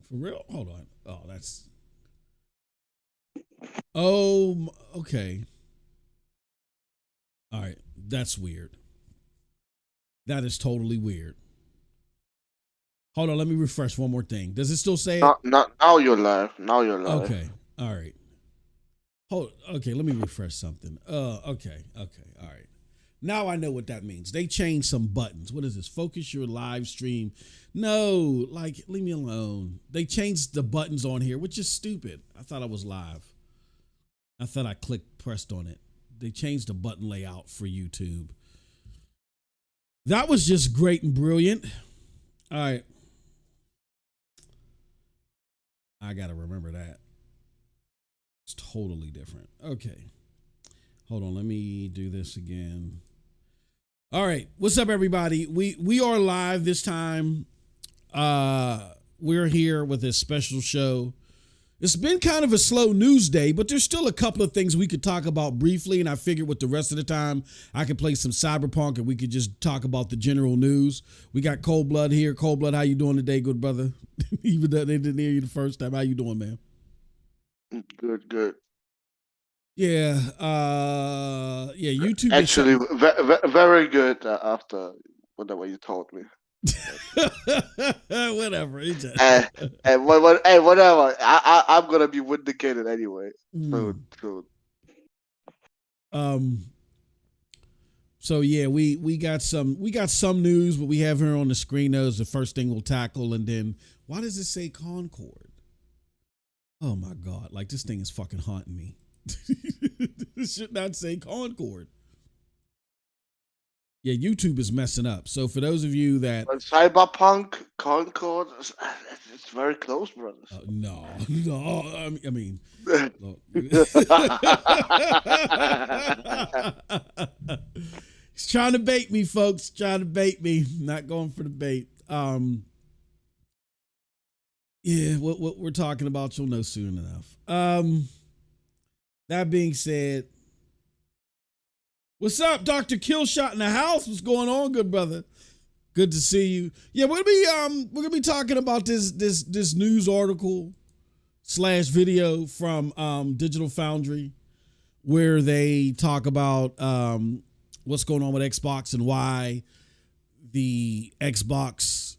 For real? Hold on. Oh, that's. Oh, okay. All right. That's weird. That is totally weird. Hold on. Let me refresh one more thing. Does it still say it? Now you're live. Now you're live. Okay. All right. Okay. Let me refresh something. Okay. All right. Now I know what that means. They changed some buttons. What is this? Focus your live stream. No, like, leave me alone. They changed the buttons on here, which is stupid. I thought I was live. I thought I pressed on it. They changed the button layout for YouTube. That was just great and brilliant. All right. I got to remember that. It's totally different. Okay. Hold on. Let me do this again. All right. What's up, everybody? We are live this time. We're here with a special show. It's been kind of a slow news day, but there's still a couple of things we could talk about briefly. And I figured with the rest of the time, I could play some Cyberpunk and we could just talk about the general news. We got Cold Blood here. Cold Blood, how you doing today, good brother? Even though they didn't hear you the first time. How you doing, man? Good. Yeah. YouTube. Actually, very good after whatever you told me. Whatever. Whatever. I'm gonna be vindicated anyway. Soon. So yeah, we got some news. What we have here on the screen though is the first thing we'll tackle, and then why does it say Concord? Oh my God! Like this thing is fucking haunting me. It should not say Concord. Yeah, YouTube is messing up. So for those of you that Cyberpunk, Concord, it's very close, brothers. No. I mean, he's trying to bait me, folks. Trying to bait me. Not going for the bait. Yeah, what we're talking about, you'll know soon enough. That being said, what's up, Dr. Killshot in the house? What's going on, good brother? Good to see you. Yeah, we're gonna be talking about this news article / video from Digital Foundry, where they talk about what's going on with Xbox and why the Xbox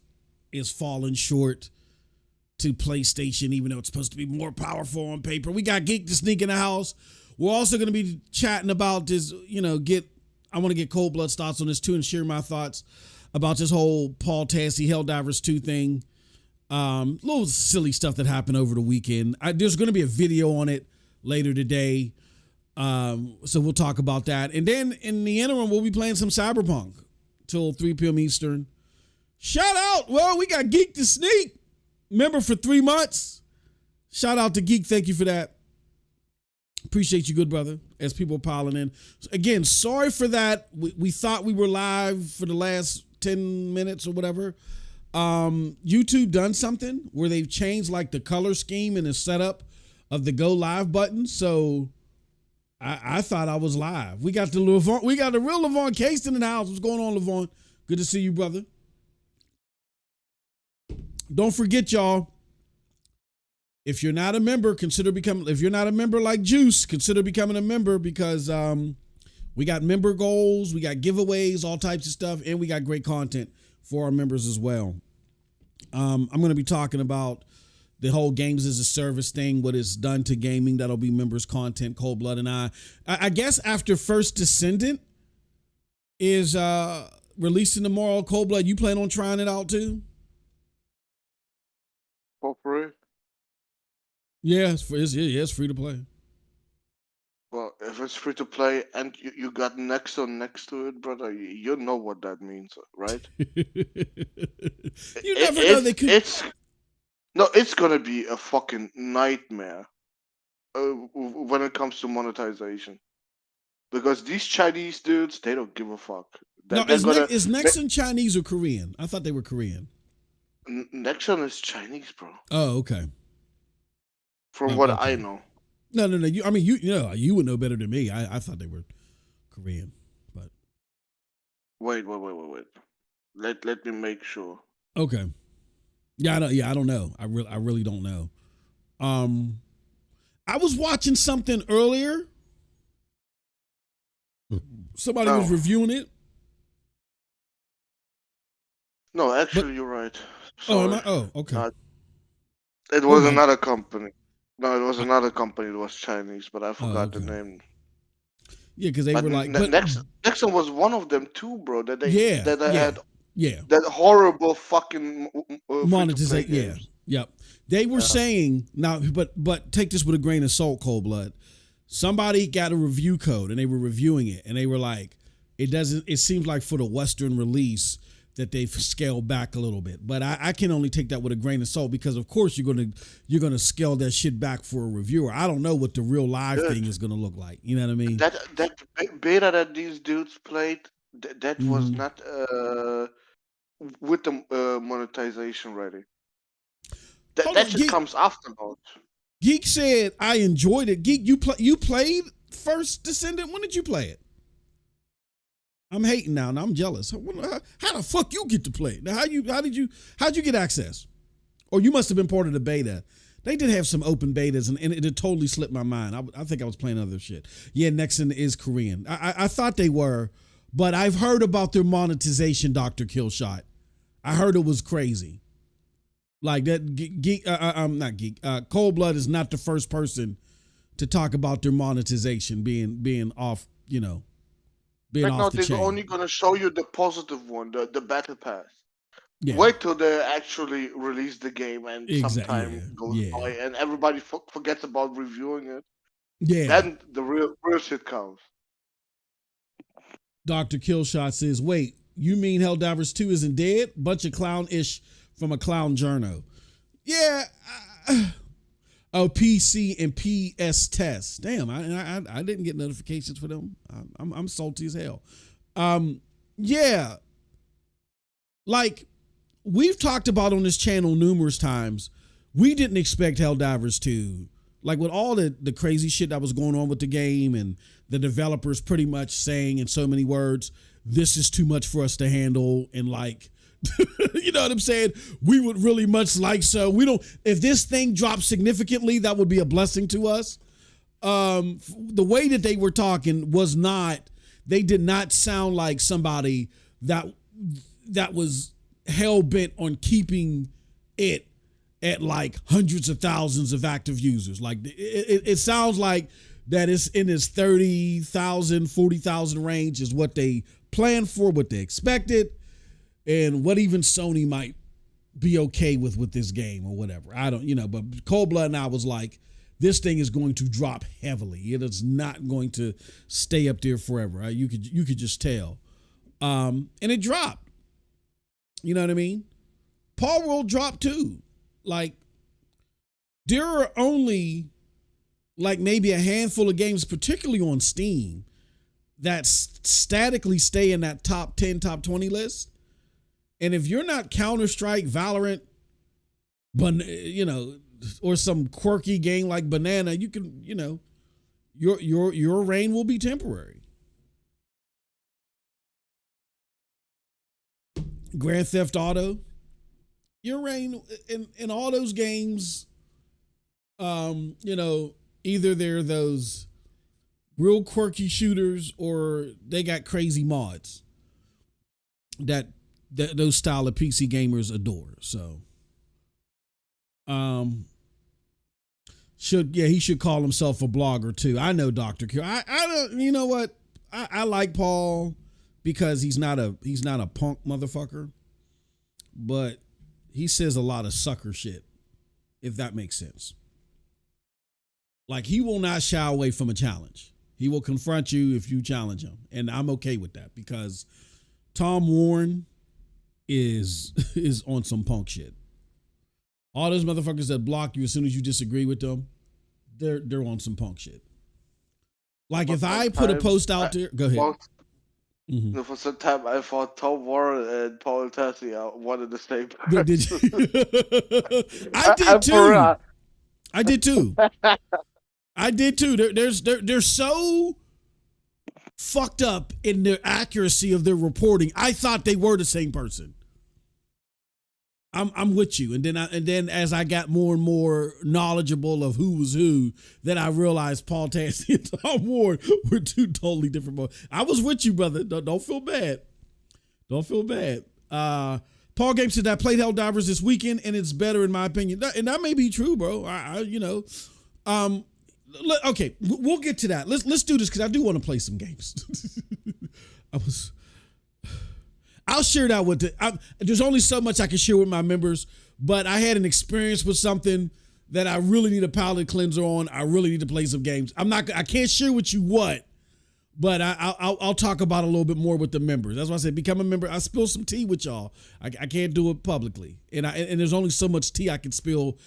is falling short to PlayStation, even though it's supposed to be more powerful on paper. We got Geek to Sneak in the house. We're also going to be chatting about this, I want to get Cold Blood's thoughts on this too and share my thoughts about this whole Paul Tassi Helldivers 2 thing. Little silly stuff that happened over the weekend. There's going to be a video on it later today. So we'll talk about that. And then in the interim, we'll be playing some Cyberpunk till 3 p.m. Eastern. Shout out. Well, we got Geek to Sneak. Member for 3 months. Shout out to Geek. Thank you for that. Appreciate you, good brother, as people are piling in. Again, sorry for that. We thought we were live for the last 10 minutes or whatever. YouTube done something where they've changed like the color scheme and the setup of the go live button. So I thought I was live. We got the real LeVon Caston in the house. What's going on, LeVon? Good to see you, brother. Don't forget, y'all, if you're not a member, if you're not a member like Juice, consider becoming a member because we got member goals, we got giveaways, all types of stuff, and we got great content for our members as well. I'm going to be talking about the whole games as a service thing, what it's done to gaming. That'll be members content, Cold Blood and I guess after First Descendant is releasing tomorrow, Cold Blood, you plan on trying it out too? For free? Yeah, it's free to play. Well, if it's free to play and you got Nexon next to it, brother, you know what that means, right? You never know. They could. It's gonna be a fucking nightmare when it comes to monetization, because these Chinese dudes, they don't give a fuck. Is Nexon Chinese or Korean? I thought they were Korean. Nexon is Chinese, bro. Oh, okay. From what I know. No. You would know better than me. I thought they were Korean, but wait. Let me make sure. Okay. I don't know. I really don't know. I was watching something earlier. Somebody was reviewing it. No, actually, you're right. Oh, am Sorry. I? Oh, okay. It was another company. No, it was another company that was Chinese, but I forgot the name. Yeah, because they were like, but Nexon was one of them too, bro. That they had yeah that horrible fucking monetization. Yeah, games. yep. They were saying now, but take this with a grain of salt, Cold Blood. Somebody got a review code and they were reviewing it, and they were like, it seems like for the Western release that they've scaled back a little bit. But I can only take that with a grain of salt, because of course you're gonna scale that shit back for a reviewer. I don't know what the real live thing is gonna look like. You know what I mean? That beta that these dudes played, that was not with the monetization ready. That shit comes afterwards. Geek said, I enjoyed it. Geek, you played First Descendant? When did you play it? I'm hating now, and I'm jealous. How the fuck you get to play it? Now, how'd you get access? Or you must have been part of the beta. They did have some open betas, and it had totally slipped my mind. I think I was playing other shit. Yeah, Nexon is Korean. I thought they were, but I've heard about their monetization, Dr. Killshot. I heard it was crazy. Like that geek, not geek. Cold Blood is not the first person to talk about their monetization being off. You know, being off the chain. They're only gonna show you the positive one, the battle pass. Yeah. Wait till they actually release the game and some time goes by and everybody forgets about reviewing it. Yeah. Then the real shit comes. Dr. Killshot says, "Wait, you mean Helldivers 2 isn't dead? Bunch of clown-ish from a clown journo." Yeah. PC and PS tests. Damn, I didn't get notifications for them. I'm salty as hell. Yeah. Like we've talked about on this channel numerous times, we didn't expect Helldivers 2. Like with all the crazy shit that was going on with the game and the developers pretty much saying in so many words, this is too much for us to handle, and like, you know what I'm saying? We would really much like so. If this thing drops significantly, that would be a blessing to us. The way that they were talking they did not sound like somebody that was hell bent on keeping it at like hundreds of thousands of active users. Like it sounds like that it's in this 30,000, 40,000 range is what they planned for, what they expected, and what even Sony might be okay with this game or whatever. I don't, but Cold Blood and I was like, this thing is going to drop heavily. It is not going to stay up there forever. Right? You could just tell. And it dropped. You know what I mean? Paul World dropped too. Like, there are only like maybe a handful of games, particularly on Steam, that statically stay in that top 10, top 20 list. And if you're not Counter-Strike, Valorant, but or some quirky game like Banana, you can, your reign will be temporary. Grand Theft Auto, your reign in all those games, either they're those real quirky shooters or they got crazy mods that those style of PC gamers adore. So, he should call himself a blogger too. I know Dr. Q. I don't, you know what? I like Paul because he's not a punk motherfucker, but he says a lot of sucker shit, if that makes sense. Like, he will not shy away from a challenge. He will confront you if you challenge him. And I'm okay with that because Tom Warren is on some punk shit. All those motherfuckers that block you as soon as you disagree with them, they're on some punk shit. Like, if I put a post out there, go ahead. For some time, I thought Tom Warren and Paul Tassi are one and the same person. Did you? I did too. I did too. I did too. They're so fucked up in their accuracy of their reporting. I thought they were the same person. I'm with you. And then as I got more and more knowledgeable of who was who, then I realized Paul Tassi and Tom Ward were two totally different boys. I was with you, brother. Don't feel bad. Don't feel bad. Paul Game said I played Helldivers this weekend and it's better in my opinion. And that may be true, bro. Okay, we'll get to that. Let's do this because I do want to play some games. I'll share that with there's only so much I can share with my members, but I had an experience with something that I really need a palate cleanser on. I really need to play some games. I can't share with you what, but I'll talk about it a little bit more with the members. That's why I said become a member. I spill some tea with y'all. I can't do it publicly, and there's only so much tea I can spill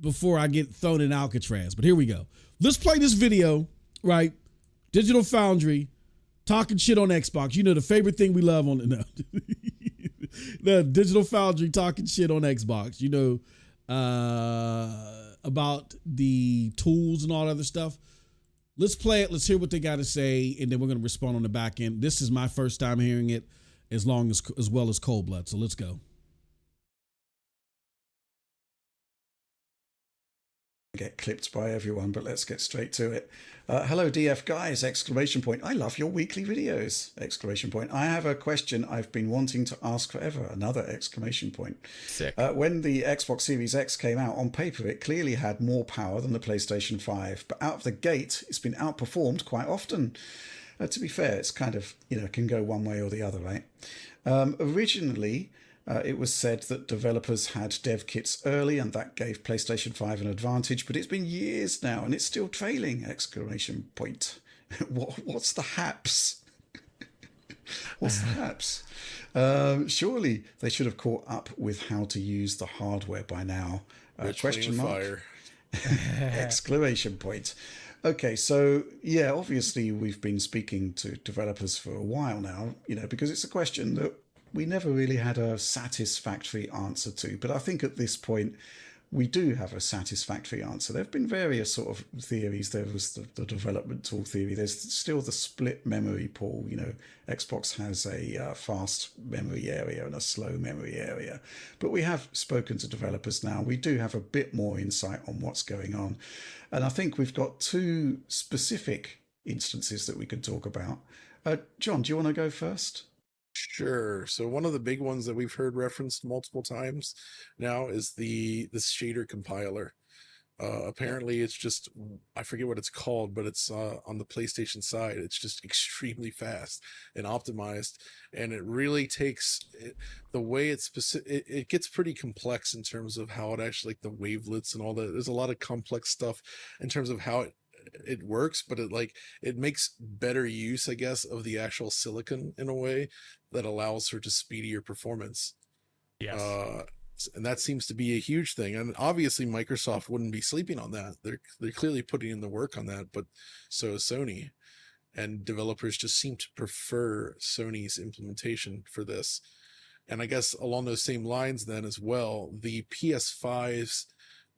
before I get thrown in Alcatraz. But here we go. Let's play this video, right? Digital Foundry. Talking shit on Xbox. You know, the favorite thing we love on the Digital Foundry talking shit on Xbox. You know, about the tools and all that other stuff. Let's play it. Let's hear what they got to say. And then we're going to respond on the back end. This is my first time hearing it as well as Cold Blood. So let's go. Get clipped by everyone, but let's get straight to it. Hello DF guys, exclamation point. I love your weekly videos, exclamation point. I have a question I've been wanting to ask forever, another exclamation point. Sick. When the Xbox Series X came out, on paper it clearly had more power than the PlayStation 5, but out of the gate it's been outperformed quite often. To be fair, it's kind of, can go one way or the other, right? Originally, it was said that developers had dev kits early and that gave PlayStation 5 an advantage, but it's been years now and it's still trailing, exclamation point. What's the haps? What's the haps? Surely they should have caught up with how to use the hardware by now. Question mark. Fire. Exclamation point. Okay, so yeah, obviously we've been speaking to developers for a while now, because it's a question that we never really had a satisfactory answer to. But I think at this point, we do have a satisfactory answer. There have been various sort of theories. There was the development tool theory. There's still the split memory pool. Xbox has a fast memory area and a slow memory area. But we have spoken to developers now. We do have a bit more insight on what's going on. And I think we've got two specific instances that we could talk about. John, do you want to go first? Sure. So one of the big ones that we've heard referenced multiple times now is the shader compiler. Apparently it's just, I forget what it's called, but it's on the PlayStation side. It's just extremely fast and optimized, and it really takes the way it's specific. It gets pretty complex in terms of how it actually, like the wavelets and all that. There's a lot of complex stuff in terms of how it works, but it makes better use, I guess, of the actual silicon in a way that allows for just speedier performance. Yes. And that seems to be a huge thing. And obviously Microsoft wouldn't be sleeping on that. They're clearly putting in the work on that, but so is Sony. And developers just seem to prefer Sony's implementation for this. And I guess along those same lines then as well, the PS5's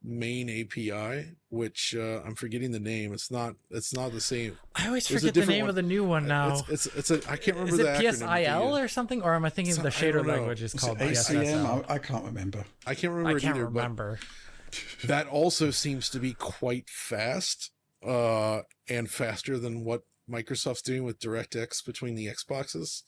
main API, which I'm forgetting the name. It's not the same. I always forget the name of the new one now. It's I can't remember. Is the it PSIL or something? Or am I thinking of the shader language is called ACM? I can't remember. I can't remember. But that also seems to be quite fast, and faster than what Microsoft's doing with DirectX between the Xboxes.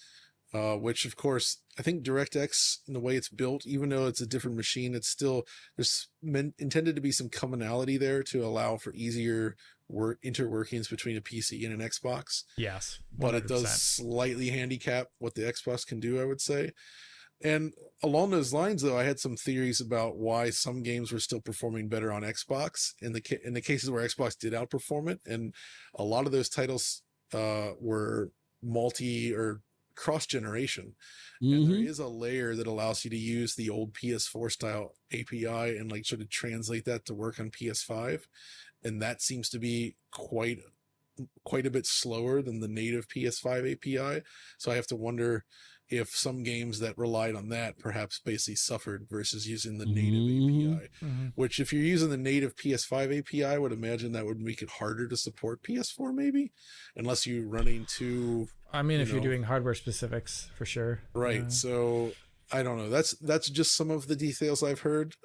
Which of course, I think DirectX, in the way it's built, even though it's a different machine, it's still, there's intended to be some commonality there to allow for easier interworkings between a PC and an Xbox. Yes. 100%. But it does slightly handicap what the Xbox can do, I would say. And along those lines, though, I had some theories about why some games were still performing better on Xbox in the cases where Xbox did outperform it. And a lot of those titles were cross-generation. And there is a layer that allows you to use the old PS4 style API and sort of translate that to work on PS5, and that seems to be quite a bit slower than the native PS5 API. So I have to wonder if some games that relied on that perhaps basically suffered versus using the native API, which if you're using the native PS5 API, I would imagine that would make it harder to support PS4 maybe, unless you're running two. I mean, if you're doing hardware specifics, for sure. Right. So I don't know. That's just some of the details I've heard.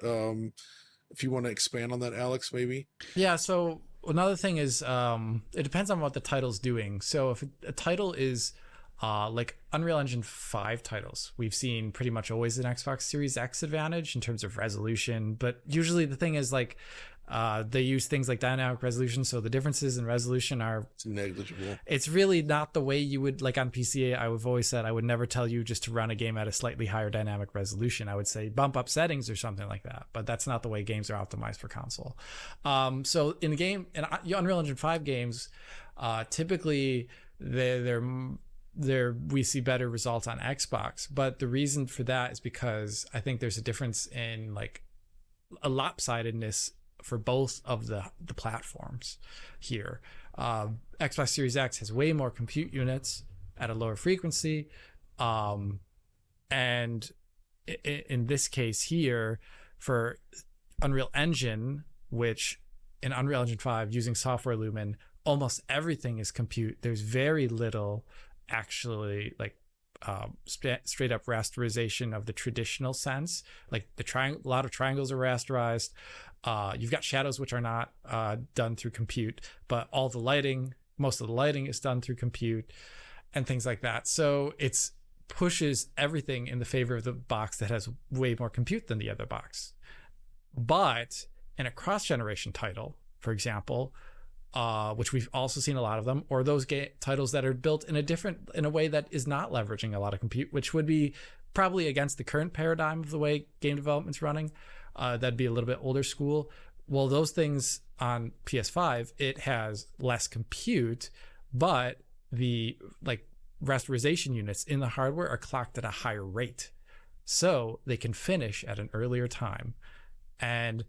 If you want to expand on that, Alex, maybe. Yeah. So another thing is, it depends on what the title's doing. So if a title is like Unreal Engine 5 titles, we've seen pretty much always an Xbox Series X advantage in terms of resolution. But usually the thing is like, they use things like dynamic resolution, so the differences in resolution are negligible. It's really not the way you would, like on PC, I've always said I would never tell you just to run a game at a slightly higher dynamic resolution. I would say bump up settings or something like that, but that's not the way games are optimized for console. So in Unreal Engine 5 games, typically we see better results on Xbox, but the reason for that is because I think there's a difference in like a lopsidedness for both of the platforms here. Xbox Series X has way more compute units at a lower frequency. And in this case here, for Unreal Engine, which in Unreal Engine 5 using Software Lumen, almost everything is compute. There's very little actually like straight up rasterization of the traditional sense. Like a lot of triangles are rasterized. You've got shadows which are not done through compute, but most of the lighting is done through compute and things like that. So it's pushes everything in the favor of the box that has way more compute than the other box. But in a cross-generation title, for example, which we've also seen a lot of them, or those titles that are built in a way that is not leveraging a lot of compute, which would be probably against the current paradigm of the way game development's running. That'd be a little bit older school. Well, those things on PS5, it has less compute, but the like rasterization units in the hardware are clocked at a higher rate, so they can finish at an earlier time. And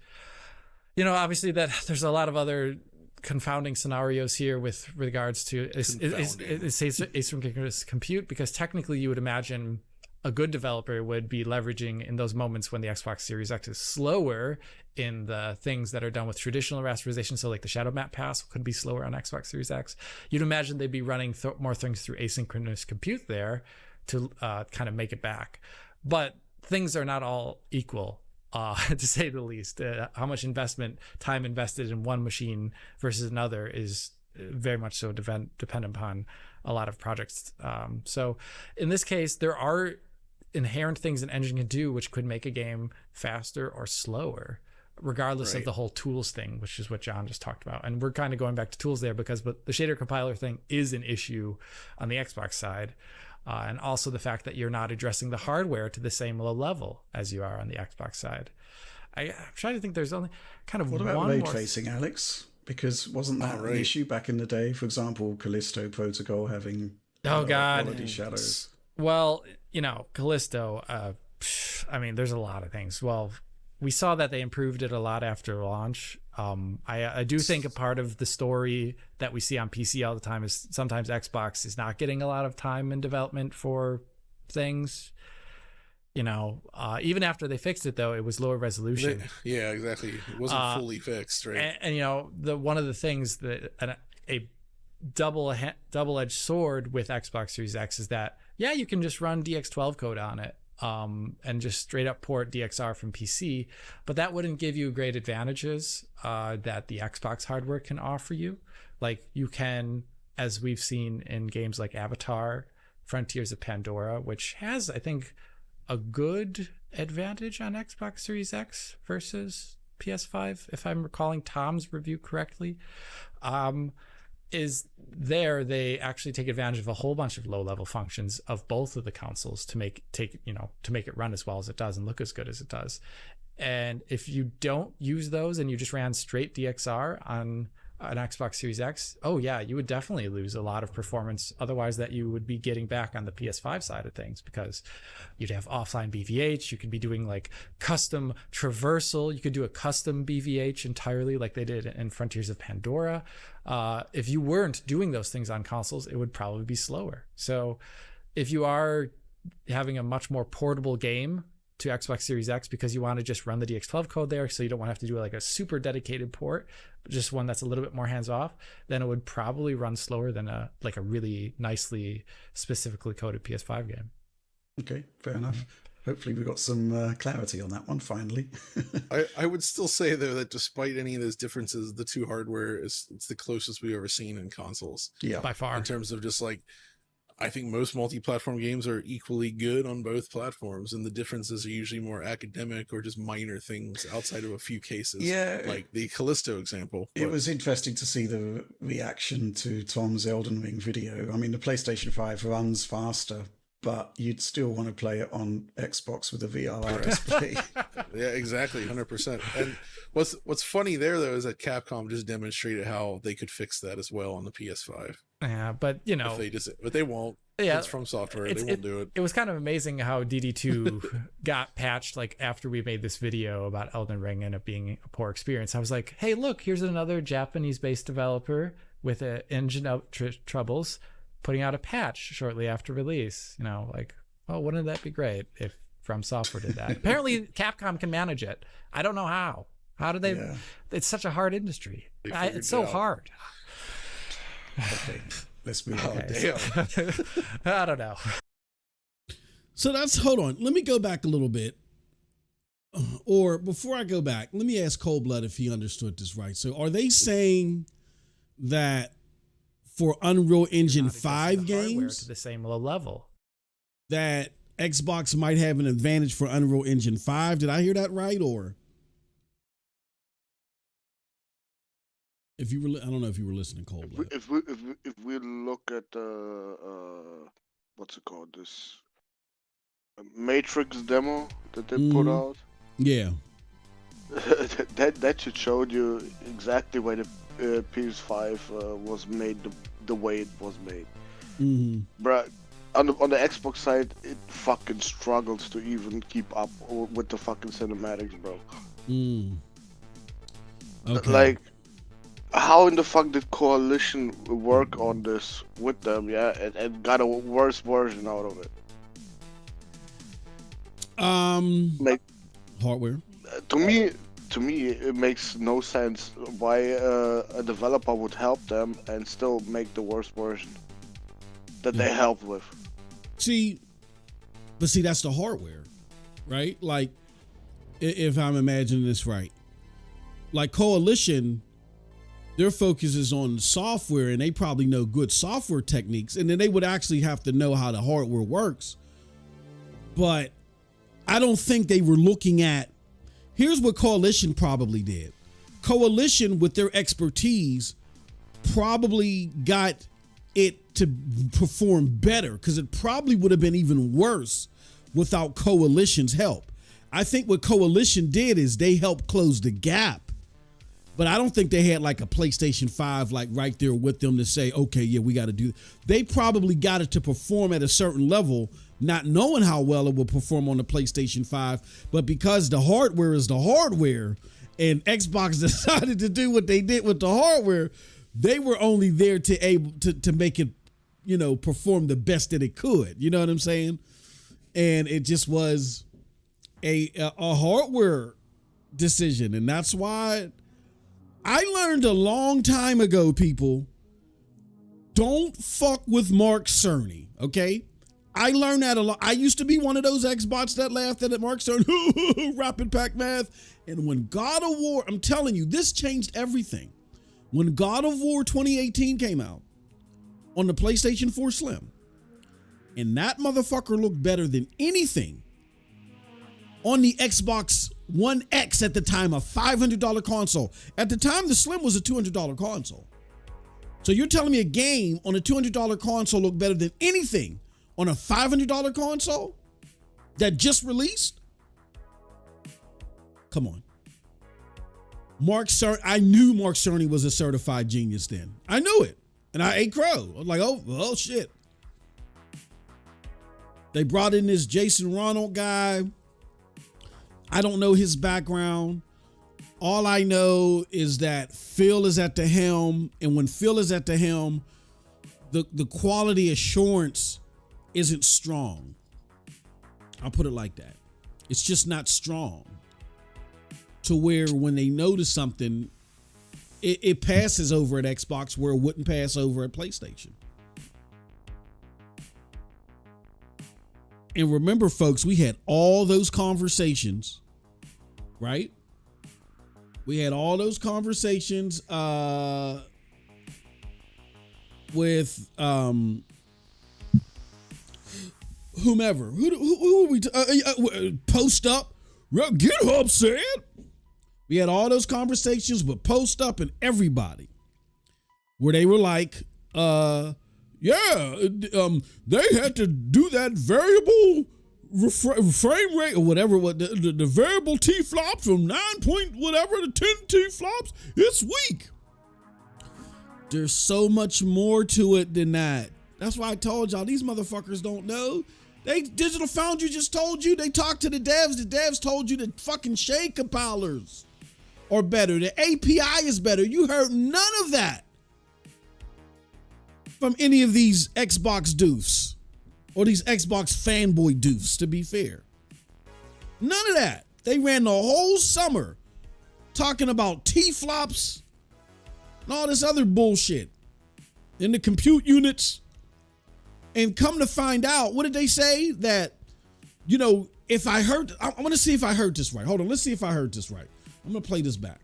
obviously that there's a lot of other confounding scenarios here with regards to asynchronous compute, because technically you would imagine a good developer would be leveraging in those moments when the Xbox Series X is slower in the things that are done with traditional rasterization. So like the shadow map pass could be slower on Xbox Series X. You'd imagine they'd be running more things through asynchronous compute there to kind of make it back. But things are not all equal. To say the least. How much time invested in one machine versus another is very much so dependent upon a lot of projects. So in this case, there are inherent things an engine can do which could make a game faster or slower, regardless of the whole tools thing, which is what John just talked about. And we're kind of going back to tools there but the shader compiler thing is an issue on the Xbox side. And also the fact that you're not addressing the hardware to the same low level as you are on the Xbox side. I'm trying to think. There's only kind of what about one load more tracing, Alex? Because wasn't that an issue back in the day? For example, Callisto Protocol having quality shadows. Well, Callisto. There's a lot of things. Well, we saw that they improved it a lot after launch. I do think a part of the story that we see on PC all the time is sometimes Xbox is not getting a lot of time in development for things. Even after they fixed it, though, it was lower resolution. Yeah, exactly. It wasn't fully fixed, right? And one of the things that a double-edged sword with Xbox Series X is that, yeah, you can just run DX12 code on it. And just straight up port DXR from PC, but that wouldn't give you great advantages that the Xbox hardware can offer you. Like you can, as we've seen in games like Avatar, Frontiers of Pandora, which has, I think, a good advantage on Xbox Series X versus PS5, if I'm recalling Tom's review correctly. They actually take advantage of a whole bunch of low-level functions of both of the consoles to make it run as well as it does and look as good as it does. And if you don't use those and you just ran straight DXR on an Xbox Series X, oh yeah, you would definitely lose a lot of performance otherwise that you would be getting back on the PS5 side of things, because you'd have offline BVH. You could be doing like custom traversal. You could do a custom BVH entirely like they did in Frontiers of Pandora. If you weren't doing those things on consoles, it would probably be slower. So if you are having a much more portable game to Xbox Series X because you want to just run the DX12 code there, so you don't want to have to do like a super dedicated port, just one that's a little bit more hands-off, then it would probably run slower than a really nicely specifically coded PS5 game. Okay, fair enough. hopefully we got some clarity on that one finally. I would still say though that despite any of those differences, the two hardware it's the closest we've ever seen in consoles. Yeah, by far. In terms of just like, I think most multi-platform games are equally good on both platforms, and the differences are usually more academic or just minor things outside of a few cases. Yeah, like the Callisto example. It was interesting to see the reaction to Tom's Elden Ring video. I mean, the PlayStation 5 runs faster, but you'd still want to play it on Xbox with a VR display. Yeah, exactly, 100%. And what's funny there though is that Capcom just demonstrated how they could fix that as well on the PS5. Yeah, but you know, but they won't. Yeah, it's from software. They won't do it. It was kind of amazing how DD2 got patched like after we made this video about Elden Ring and it being a poor experience. I was like, hey, look, here's another Japanese-based developer with engine troubles putting out a patch shortly after release. You know, like, oh, wouldn't that be great if From Software did that? Apparently, Capcom can manage it. I don't know how. How do they? Yeah. It's such a hard industry. It's so hard. Okay, let's move on. Damn. I don't know. So hold on. Let me go back a little bit. Or before I go back, let me ask Cold Blood if he understood this right. So are they saying that for Unreal Engine 5 games to the same low level, that Xbox might have an advantage for Unreal Engine 5? Did I hear that right? Or if you were, I don't know if you were listening, Cold Blood. If we look at what's it called, this Matrix demo that they put out, yeah, that should show you exactly why the PS5 was made the way it was made. Bruh, on the Xbox side, it fucking struggles to even keep up with the fucking cinematics, bro. Okay. Like, how in the fuck did Coalition work on this with them, and got a worse version out of it? Like, hardware. To me, it makes no sense why a developer would help them and still make the worst version that they helped with. See, that's the hardware, right? Like, if I'm imagining this right, like Coalition, their focus is on software, and they probably know good software techniques, and then they would actually have to know how the hardware works. But I don't think they were looking at, here's what Coalition probably did. Coalition, with their expertise, probably got it to perform better, because it probably would have been even worse without Coalition's help. I think what Coalition did is they helped close the gap. But I don't think they had like a PlayStation 5 like right there with them to say, okay, yeah, we got to do. They probably got it to perform at a certain level, not knowing how well it will perform on the PlayStation 5. But because the hardware is the hardware, and Xbox decided to do what they did with the hardware, they were only there to make it, perform the best that it could. You know what I'm saying? And it just was a hardware decision, and that's why. I learned a long time ago, people, don't fuck with Mark Cerny, okay? I learned that a lot. I used to be one of those Xbots that laughed at Mark Cerny, Rapid Pack Math. And when God of War, I'm telling you, this changed everything. When God of War 2018 came out on the PlayStation 4 Slim, and that motherfucker looked better than anything on the Xbox One X at the time, a $500 console. At the time, the Slim was a $200 console. So you're telling me a game on a $200 console looked better than anything on a $500 console that just released? Come on. I knew Mark Cerny was a certified genius then. I knew it. And I ate crow. I was like, oh shit. They brought in this Jason Ronald guy. I don't know his background. All I know is that Phil is at the helm, and when Phil is at the helm, the quality assurance isn't strong. I'll put it like that. It's just not strong to where when they notice something, it passes over at Xbox where it wouldn't pass over at PlayStation. And remember, folks, we had all those conversations, right? We had all those conversations with whomever. Who are we? Post Up. GitHub said. We had all those conversations with Post Up and everybody, where they were like, they had to do that variable frame rate or whatever, the variable T flops from 9 point whatever to 10 T flops. It's weak. There's so much more to it than that. That's why I told y'all these motherfuckers don't know. Digital Foundry just told you. They talked to the devs. The devs told you the fucking shade compilers are better. The API is better. You heard none of that from any of these Xbox doofs or these Xbox fanboy doofs, to be fair. None of that. They ran the whole summer talking about T-flops and all this other bullshit in the compute units. And come to find out, what did they say? That, if I heard, I want to see if I heard this right. Hold on, let's see if I heard this right. I'm going to play this back.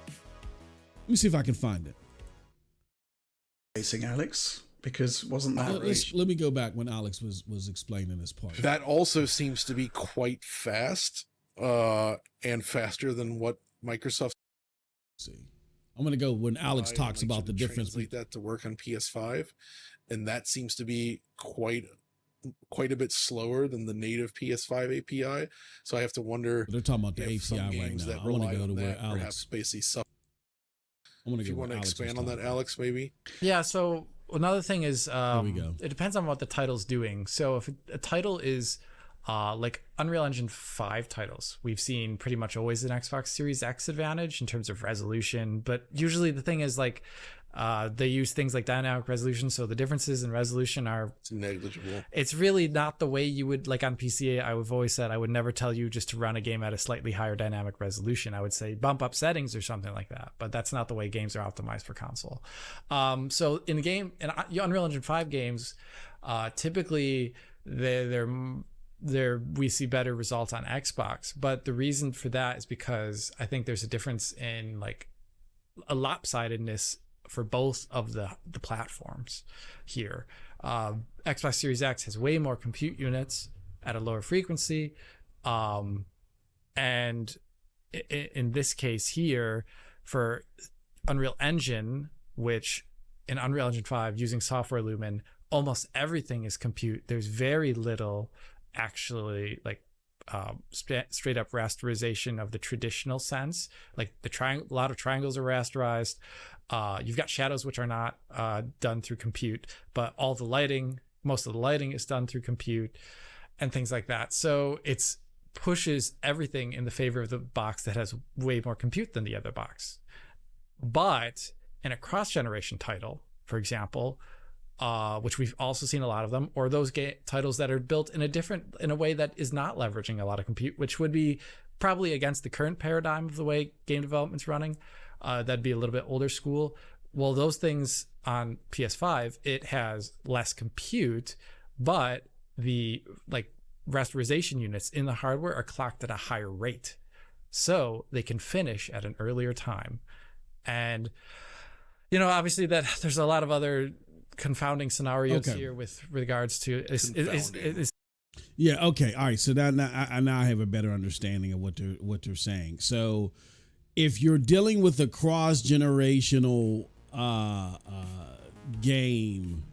Let me see if I can find it. Facing Alex, because wasn't that let me go back when Alex was explaining this part. That also seems to be quite fast, and faster than what Microsoft. See, I'm going to go when Alex talks about the difference. Translate that to work on PS5, and that seems to be quite a bit slower than the native PS5 API. So I have to wonder. They're talking about the API right now. I want to go to where Alex. Perhaps basically suffer. If you want to expand on that, Alex, maybe? Yeah, so another thing is there we go. It depends on what the title's doing. So if a title is like Unreal Engine 5 titles, we've seen pretty much always an Xbox Series X advantage in terms of resolution. But usually the thing is like they use things like dynamic resolution. So the differences in resolution are negligible. It's really not the way you would, like on PC, I've always said I would never tell you just to run a game at a slightly higher dynamic resolution. I would say bump up settings or something like that. But that's not the way games are optimized for console. So in Unreal Engine 5 games, typically we see better results on Xbox. But the reason for that is because I think there's a difference in like a lopsidedness for both of the platforms here. Xbox Series X has way more compute units at a lower frequency. And in this case here, for Unreal Engine, which in Unreal Engine 5 using software Lumen, almost everything is compute. There's very little actually like straight up rasterization of the traditional sense. Like a lot of triangles are rasterized. You've got shadows which are not done through compute, but most of the lighting is done through compute and things like that. So it pushes everything in the favor of the box that has way more compute than the other box. But in a cross-generation title, for example, which we've also seen a lot of them, or those titles that are built in a way that is not leveraging a lot of compute, which would be probably against the current paradigm of the way game development's running. That'd be a little bit older school. Well, those things on PS5, it has less compute, but the rasterization units in the hardware are clocked at a higher rate, so they can finish at an earlier time. And obviously that there's a lot of other confounding scenarios here with regards to yeah, okay, all right. So now I have a better understanding of what they're saying. So if you're dealing with a cross-generational game,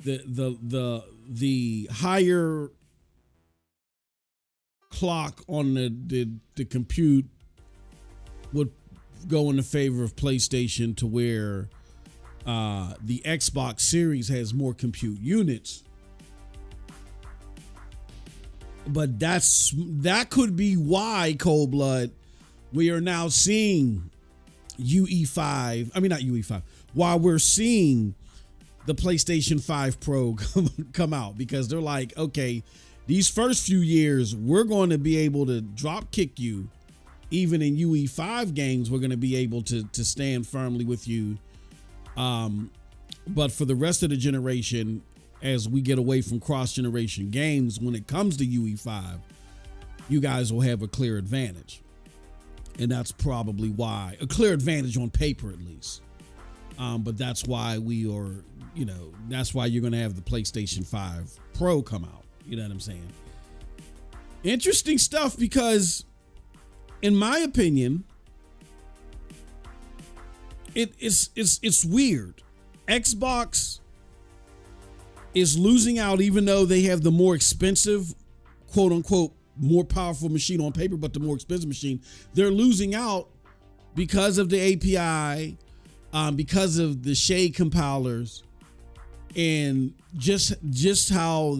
the higher clock on the compute would go in the favor of PlayStation, to where the Xbox Series has more compute units. But that could be why, Cold Blood, we are now seeing why we're seeing the PlayStation 5 Pro come out, because they're like, okay, these first few years, we're going to be able to drop kick you. Even in UE5 games, we're going to be able to stand firmly with you. But for the rest of the generation, as we get away from cross-generation games, when it comes to UE5, you guys will have a clear advantage. And that's probably why, a clear advantage on paper at least. But that's why we are, that's why you're going to have the PlayStation 5 Pro come out. You know what I'm saying? Interesting stuff, because in my opinion, it's weird. Xbox is losing out, even though they have the more expensive, quote unquote, more powerful machine on paper, but the more expensive machine. They're losing out because of the API, because of the shade compilers, and just how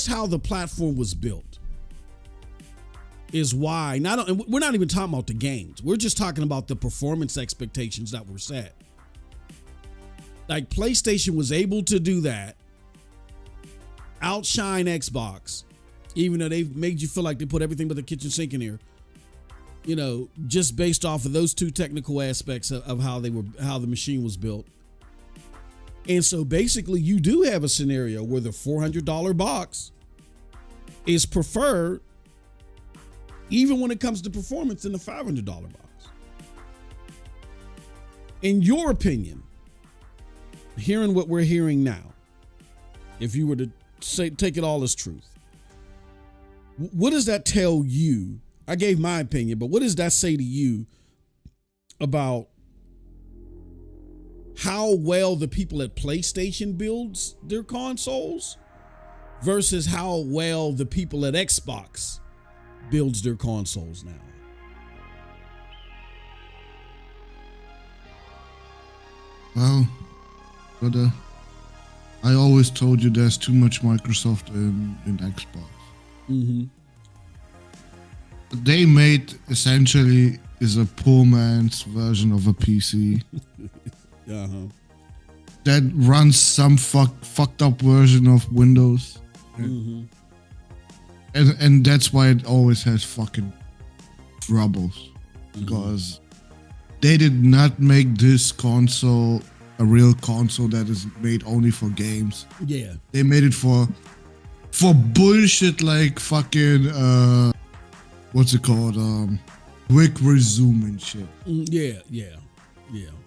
how the platform was built is why. We're not even talking about the games. We're just talking about the performance expectations that were set. Like, PlayStation was able to do that, outshine Xbox, even though they've made you feel like they put everything but the kitchen sink in here. Just based off of those two technical aspects of how the machine was built. And so basically you do have a scenario where the $400 box is preferred, even when it comes to performance, than the $500 box. In your opinion, hearing what we're hearing now, if you were to take it all as truth, what does that tell you? I gave my opinion, but what does that say to you about how well the people at PlayStation builds their consoles versus how well the people at Xbox builds their consoles now? Well, brother, I always told you there's too much Microsoft in Xbox. Mm-hmm. They made essentially is a poor man's version of a PC. That runs some fucked up version of Windows. Mm-hmm. And that's why it always has fucking troubles. Because they did not make this console a real console that is made only for games. Yeah. They made it for bullshit like fucking what's it called? Quick resume and shit. Yeah.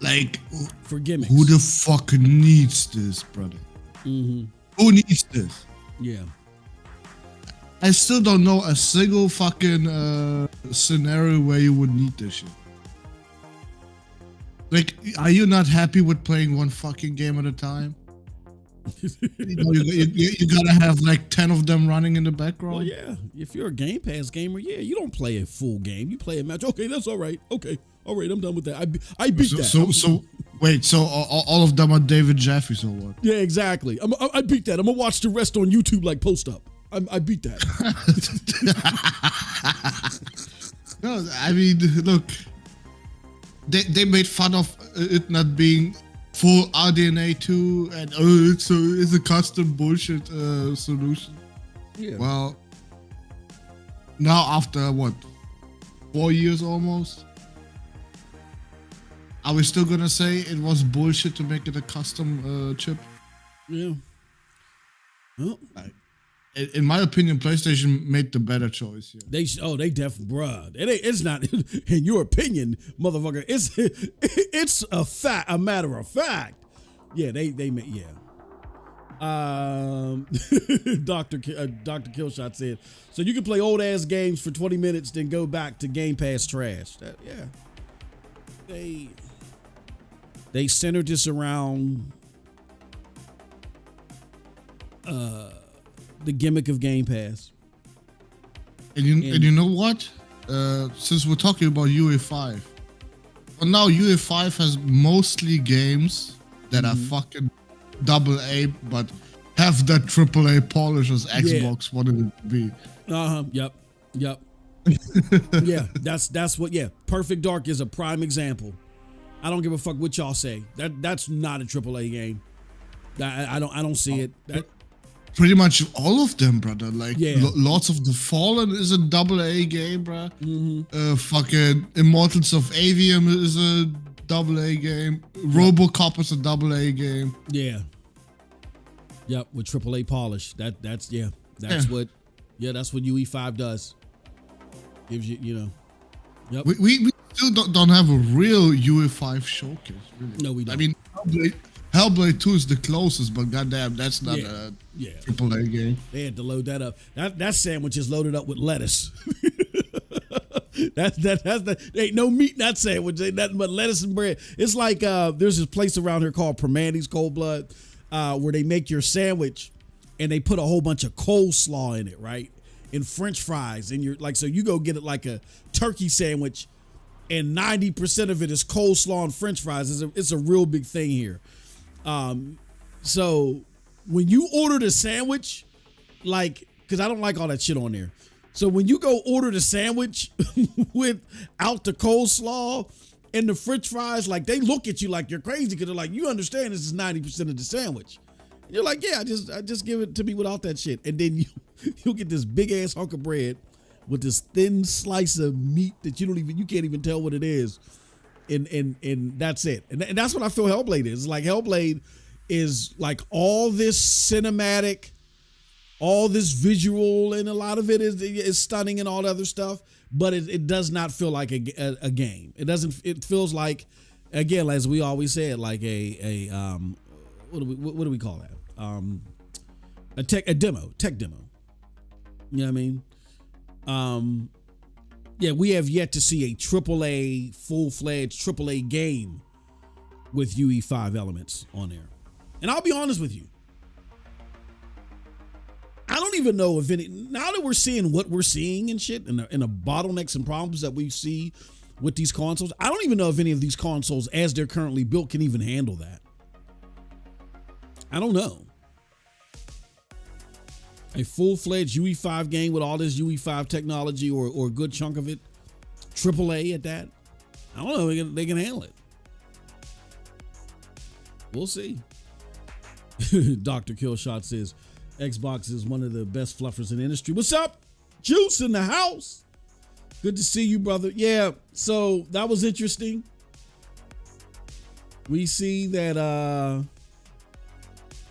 Like, for gimmicks. Who the fuck needs this, brother? Mm-hmm. Who needs this? Yeah. I still don't know a single fucking scenario where you would need this shit. Like, are you not happy with playing one fucking game at a time? You gotta have like 10 of them running in the background. Well, yeah. If you're a Game Pass gamer, yeah, you don't play a full game. You play a match. Okay, that's all right. Okay, all right, I'm done with that. I beat that. So wait. So all of them are David Jeffries or what? Yeah, exactly. I beat that. I'm gonna watch the rest on YouTube like post up. I beat that. No, I mean, look. They made fun of it not being full RDNA 2 and it's a custom bullshit solution. Yeah. Well, now after what, 4 years almost, are we still gonna say it was bullshit to make it a custom chip? Yeah. Well, in my opinion, PlayStation made the better choice here. They definitely, bruh. It's not in your opinion, motherfucker. It's a matter of fact. Yeah, they made, yeah. Dr. Killshot said, so you can play old ass games for 20 minutes, then go back to Game Pass trash. Yeah. They centered this around the gimmick of Game Pass. And you know what? Since we're talking about UE5, well, now UE5 has mostly games that are fucking AA, but have that AAA polish as Xbox wanted it to be. Yep. Yeah, that's what. Yeah, Perfect Dark is a prime example. I don't give a fuck what y'all say. That's not a AAA game. I don't see it. Pretty much all of them, brother. Like, yeah. Lords of the Fallen is a AA game, bro. Fucking Immortals of Avium is a AA game. RoboCop is a AA game. Yeah. Yep, with AAA polish. That's what UE5 does. Gives you, you know. Yep. We still don't have a real UE5 showcase, really. No, we don't. I mean, Hellblade 2 is the closest, but goddamn, that's not a AAA game. They had to load that up. That sandwich is loaded up with lettuce. There ain't no meat in that sandwich. Ain't nothing but lettuce and bread. It's like there's this place around here called Permandy's Cold Blood, where they make your sandwich and they put a whole bunch of coleslaw in it, right? And French fries, and you're like, so you go get it like a turkey sandwich, and 90% of it is coleslaw and French fries. It's a real big thing here. So when you order the sandwich, like, because I don't like all that shit on there. So when you go order the sandwich without the coleslaw and the French fries, like, they look at you like you're crazy, because they're like, you understand this is 90% of the sandwich. And you're like, yeah, I just give it to me without that shit. And then you'll get this big ass hunk of bread with this thin slice of meat that you can't even tell what it is. And that's it. And that's what I feel Hellblade is. It's like Hellblade is like all this cinematic, all this visual, and a lot of it is stunning and all the other stuff, but it does not feel like a game. It feels like, again, as we always said, like a what do we call that? A tech demo. You know what I mean? We have yet to see a AAA, full-fledged AAA game with UE5 elements on there. And I'll be honest with you, I don't even know if any, now that we're seeing what we're seeing and shit, and the bottlenecks and problems that we see with these consoles, I don't even know if any of these consoles, as they're currently built, can even handle that. I don't know. A full-fledged UE5 game with all this UE5 technology, or a good chunk of it, AAA at that, I don't know if they can handle it. We'll see. Dr. Killshot says, Xbox is one of the best fluffers in the industry. What's up? Juice in the house. Good to see you, brother. Yeah, so that was interesting. We see that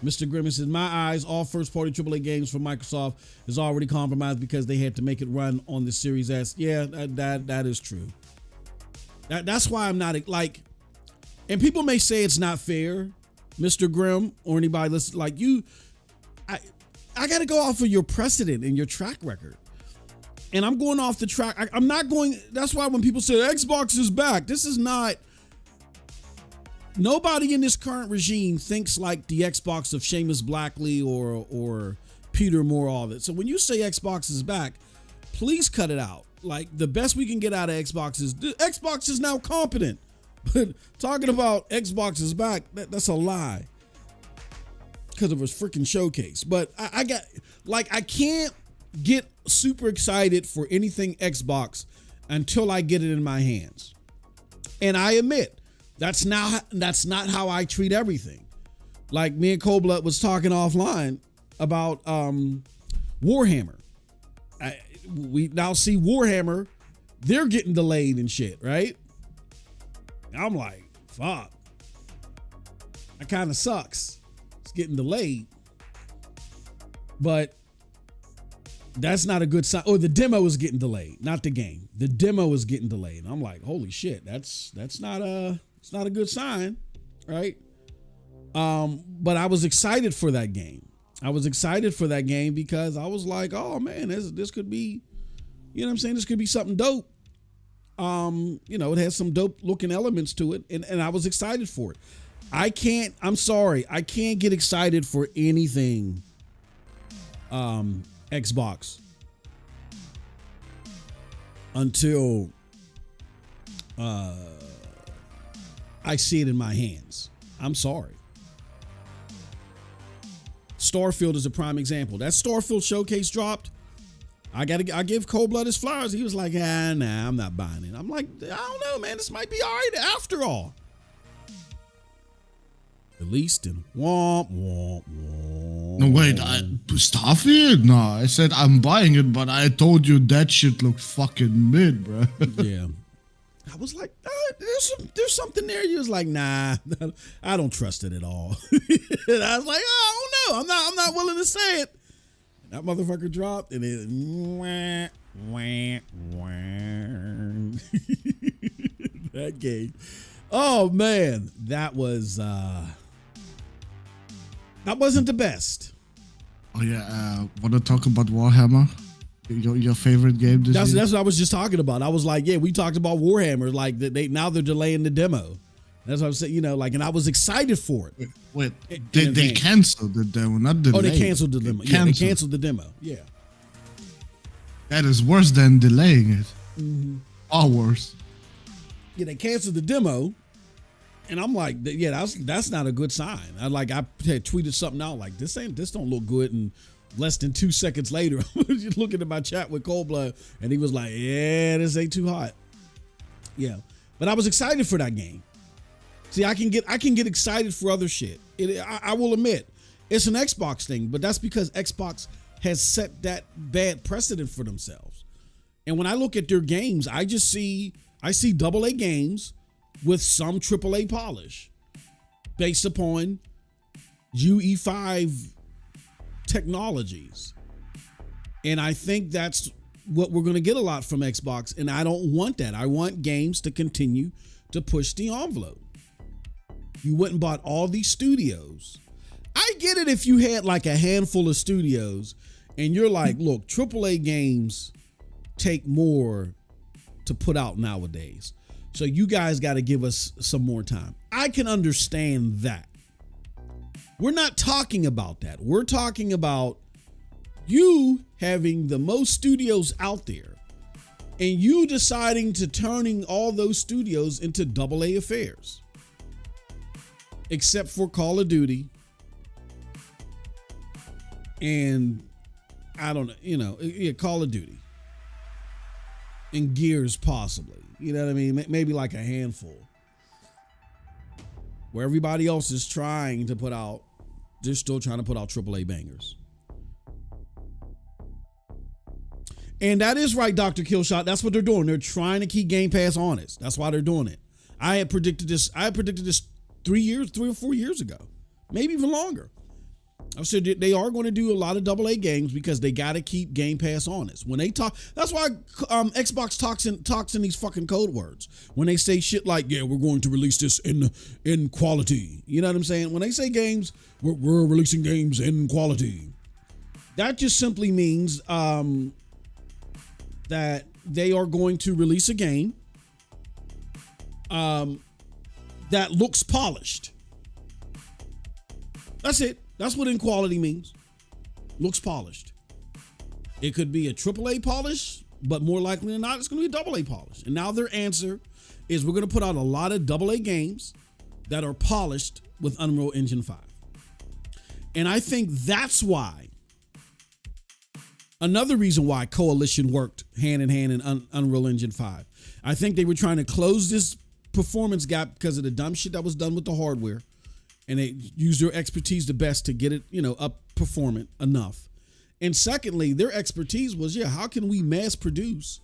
Mr. Grimace, in my eyes, all first-party AAA games from Microsoft is already compromised because they had to make it run on the Series S. Yeah, that is true. That's why I'm not, like, and people may say it's not fair, Mr. Grimm, or anybody listen, like you, I got to go off of your precedent and your track record. And I'm going off the track. I'm not going, that's why when people say Xbox is back, this is not, nobody in this current regime thinks like the Xbox of Seamus Blackley or Peter Moore, all that. So when you say Xbox is back, please cut it out. Like, the best we can get out of Xbox is Xbox is now competent. But talking about Xbox is back, that's a lie. Because of a freaking showcase. But I got, like, I can't get super excited for anything Xbox until I get it in my hands. And I admit, that's not how I treat everything. Like, me and Cold Blood was talking offline about Warhammer. We now see Warhammer, they're getting delayed and shit, right? I'm like, fuck. That kind of sucks. It's getting delayed. But that's not a good sign. Or the demo is getting delayed, not the game. The demo is getting delayed. And I'm like, holy shit, that's not a good sign, right? But I was excited for that game. Because I was like, oh man, this could be, you know what I'm saying? This could be something dope. It has some dope looking elements to it. And I was excited for it. I'm sorry, I can't get excited for anything Xbox until I see it in my hands. I'm sorry. Starfield is a prime example. That Starfield showcase dropped. I give Cold Blood his flowers. He was like, nah, I'm not buying it. I'm like, I don't know, man. This might be all right after all. Released in womp. No, wait, Starfield? No, I said I'm buying it, but I told you that shit looked fucking mid, bro. Yeah. I was like, there's something there. You was like, nah, I don't trust it at all. And I was like, oh no, I'm not willing to say it. That motherfucker dropped, and it that game. Oh man, that wasn't the best. Oh yeah, want to talk about Warhammer? Your favorite game this year? That's what I was just talking about. I was like, yeah, we talked about Warhammer, like they're delaying the demo. That's what I'm saying, like, and I was excited for it. Wait, they canceled the demo, not delayed. Oh, they canceled the demo. Yeah, they canceled the demo. Yeah. That is worse than delaying it. Mm-hmm. Far worse. Yeah, they canceled the demo, and I'm like, yeah, that's not a good sign. I had tweeted something out like, this don't look good, and less than 2 seconds later, I was just looking at my chat with Cold Blood, and he was like, yeah, this ain't too hot. Yeah, but I was excited for that game. See, I can get excited for other shit. I will admit, it's an Xbox thing, but that's because Xbox has set that bad precedent for themselves. And when I look at their games, I see AA games with some AAA polish based upon UE5 technologies. And I think that's what we're going to get a lot from Xbox, and I don't want that. I want games to continue to push the envelope. You went and bought all these studios. I get it if you had like a handful of studios and you're like, look, AAA games take more to put out nowadays. So you guys got to give us some more time. I can understand that. We're not talking about that. We're talking about you having the most studios out there and you deciding to turning all those studios into AA affairs. Except for Call of Duty. And I don't know, Call of Duty. And Gears possibly. You know what I mean? Maybe like a handful. Where everybody else is trying to put out, they're still trying to put out AAA bangers. And that is right, Dr. Killshot. That's what they're doing. They're trying to keep Game Pass honest. That's why they're doing it. I had predicted this 3 or 4 years ago, maybe even longer. I said they are going to do a lot of AA games because they got to keep Game Pass honest. When they talk, that's why Xbox talks in these fucking code words. When they say shit like, yeah, we're going to release this in quality. You know what I'm saying? When they say games, we're releasing games in quality. That just simply means that they are going to release a game that looks polished. That's it. That's what in quality means. Looks polished. It could be a AAA polish, but more likely than not, it's going to be a AA polish. And now their answer is we're going to put out a lot of AA games that are polished with Unreal Engine 5. And I think that's why, another reason why Coalition worked hand in hand in Unreal Engine 5. I think they were trying to close this performance gap because of the dumb shit that was done with the hardware. And they used their expertise the best to get it, up performant enough. And secondly, their expertise was, how can we mass produce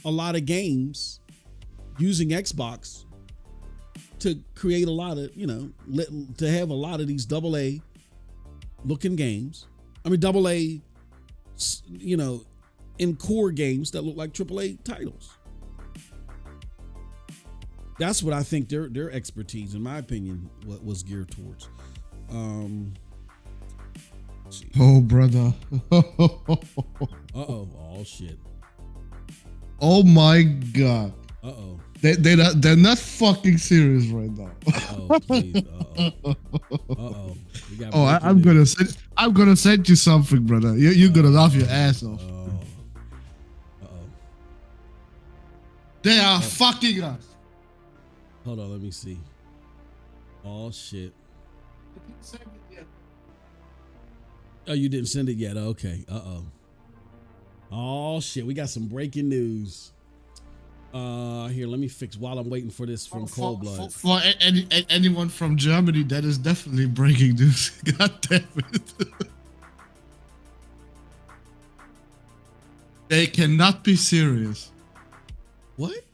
a lot of games using Xbox to create a lot of, to have a lot of these AA looking games. I mean, AA, in core games that look like AAA titles. That's what I think their expertise, in my opinion, was geared towards. Oh, brother. Uh-oh. Oh, shit. Oh, my God. Uh-oh. They're not fucking serious right now. Uh-oh, please. Uh-oh. I'm gonna send you something, brother. You're gonna laugh your ass off. Uh-oh. They are fucking us. Hold on, let me see. Oh, shit. Oh, you didn't send it yet? Okay. Uh-oh. Oh, shit. We got some breaking news. Here, let me fix while I'm waiting for this from Cold Blood. For anyone from Germany, that is definitely breaking news. God damn it. They cannot be serious. What?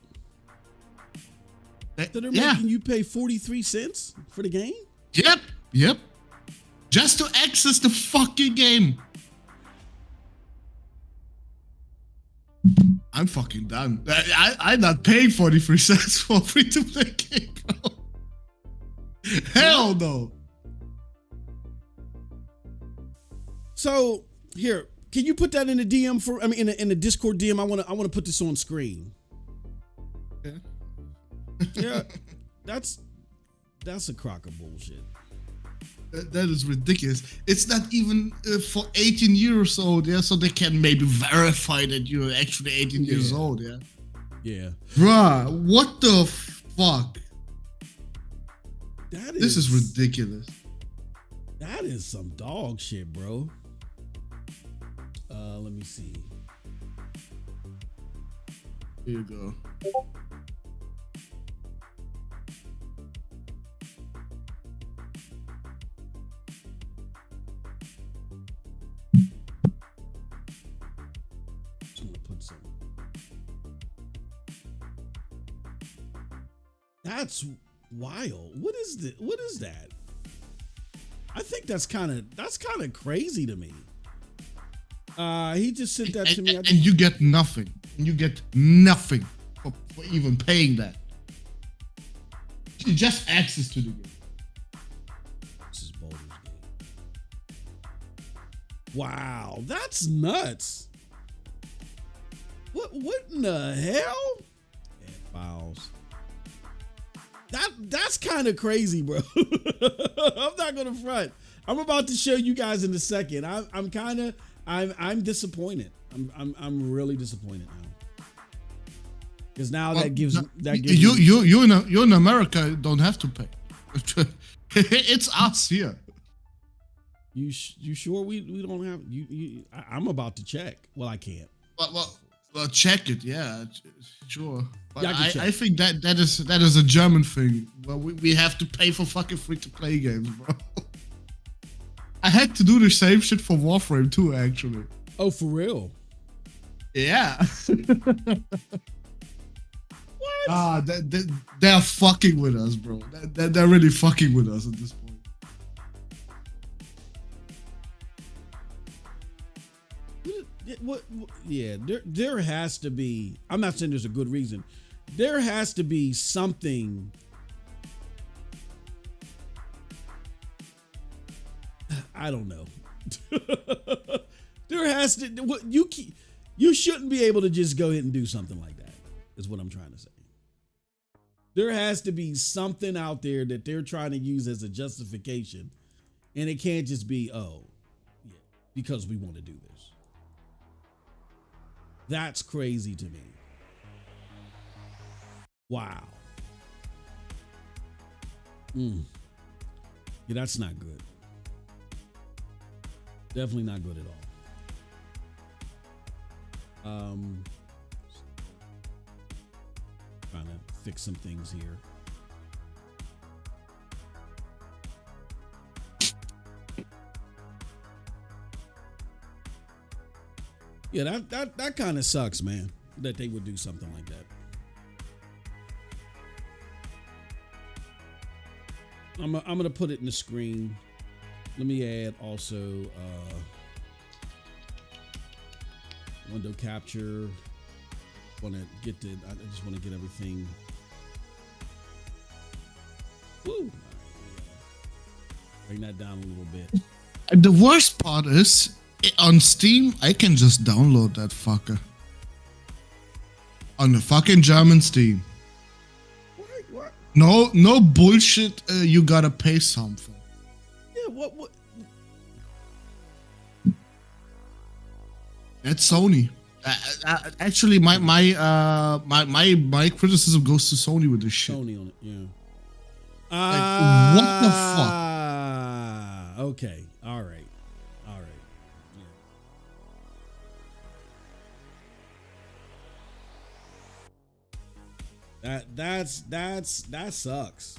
So they're Yeah. making you pay 43 cents for the game? Yep. Just to access the fucking game. I'm fucking done. I'm not paying 43 cents for a free-to-play game, bro. Hell no. So here, can you put that in the DM for? I mean, in the Discord DM. I want to put this on screen. Yeah. Yeah, that's a crock of bullshit. That is ridiculous. It's not even for 18 years old, yeah, so they can maybe verify that you're actually 18 years old, yeah. Yeah. Bruh, what the fuck? This is ridiculous. That is some dog shit, bro. Let me see. Here you go. That's wild. What is that? I think that's kind of crazy to me. He just sent that to me. And you get nothing. You get nothing for even paying that. Just access to the game. This is Baldur's Gate. Wow, that's nuts. What in the hell? And files. That's kind of crazy, bro. I'm not gonna front. I'm about to show you guys in a second. I'm disappointed. I'm really disappointed now. Because now that gives you in America don't have to pay. It's us here. You sure we don't have you? I'm about to check. Well, I can't. Well, check it. Yeah, sure. But Yeah, I think that is a German thing. Well, we have to pay for fucking free-to-play games, bro. I had to do the same shit for Warframe too, actually. Oh, for real? Yeah. What? They're fucking with us, bro. They're really fucking with us at this point. What? Yeah, there has to be. I'm not saying there's a good reason. There has to be something. I don't know. There has to. What you shouldn't be able to just go ahead and do something like that. Is what I'm trying to say. There has to be something out there that they're trying to use as a justification, and it can't just be because we want to do this. That's crazy to me. Wow. Yeah, that's not good. Definitely not good at all. Trying to fix some things here. Yeah, that kind of sucks, man, that they would do something like that. I'm gonna put it in the screen. Let me add also window capture. I just want to get everything. Woo! Bring that down a little bit. And the worst part is, on Steam, I can just download that fucker. On the fucking German Steam. What? No bullshit. You gotta pay something. Yeah. What? That's Sony. Actually, my criticism goes to Sony with this shit. Sony on it. Yeah. Like, what the fuck? Okay. All right. That sucks.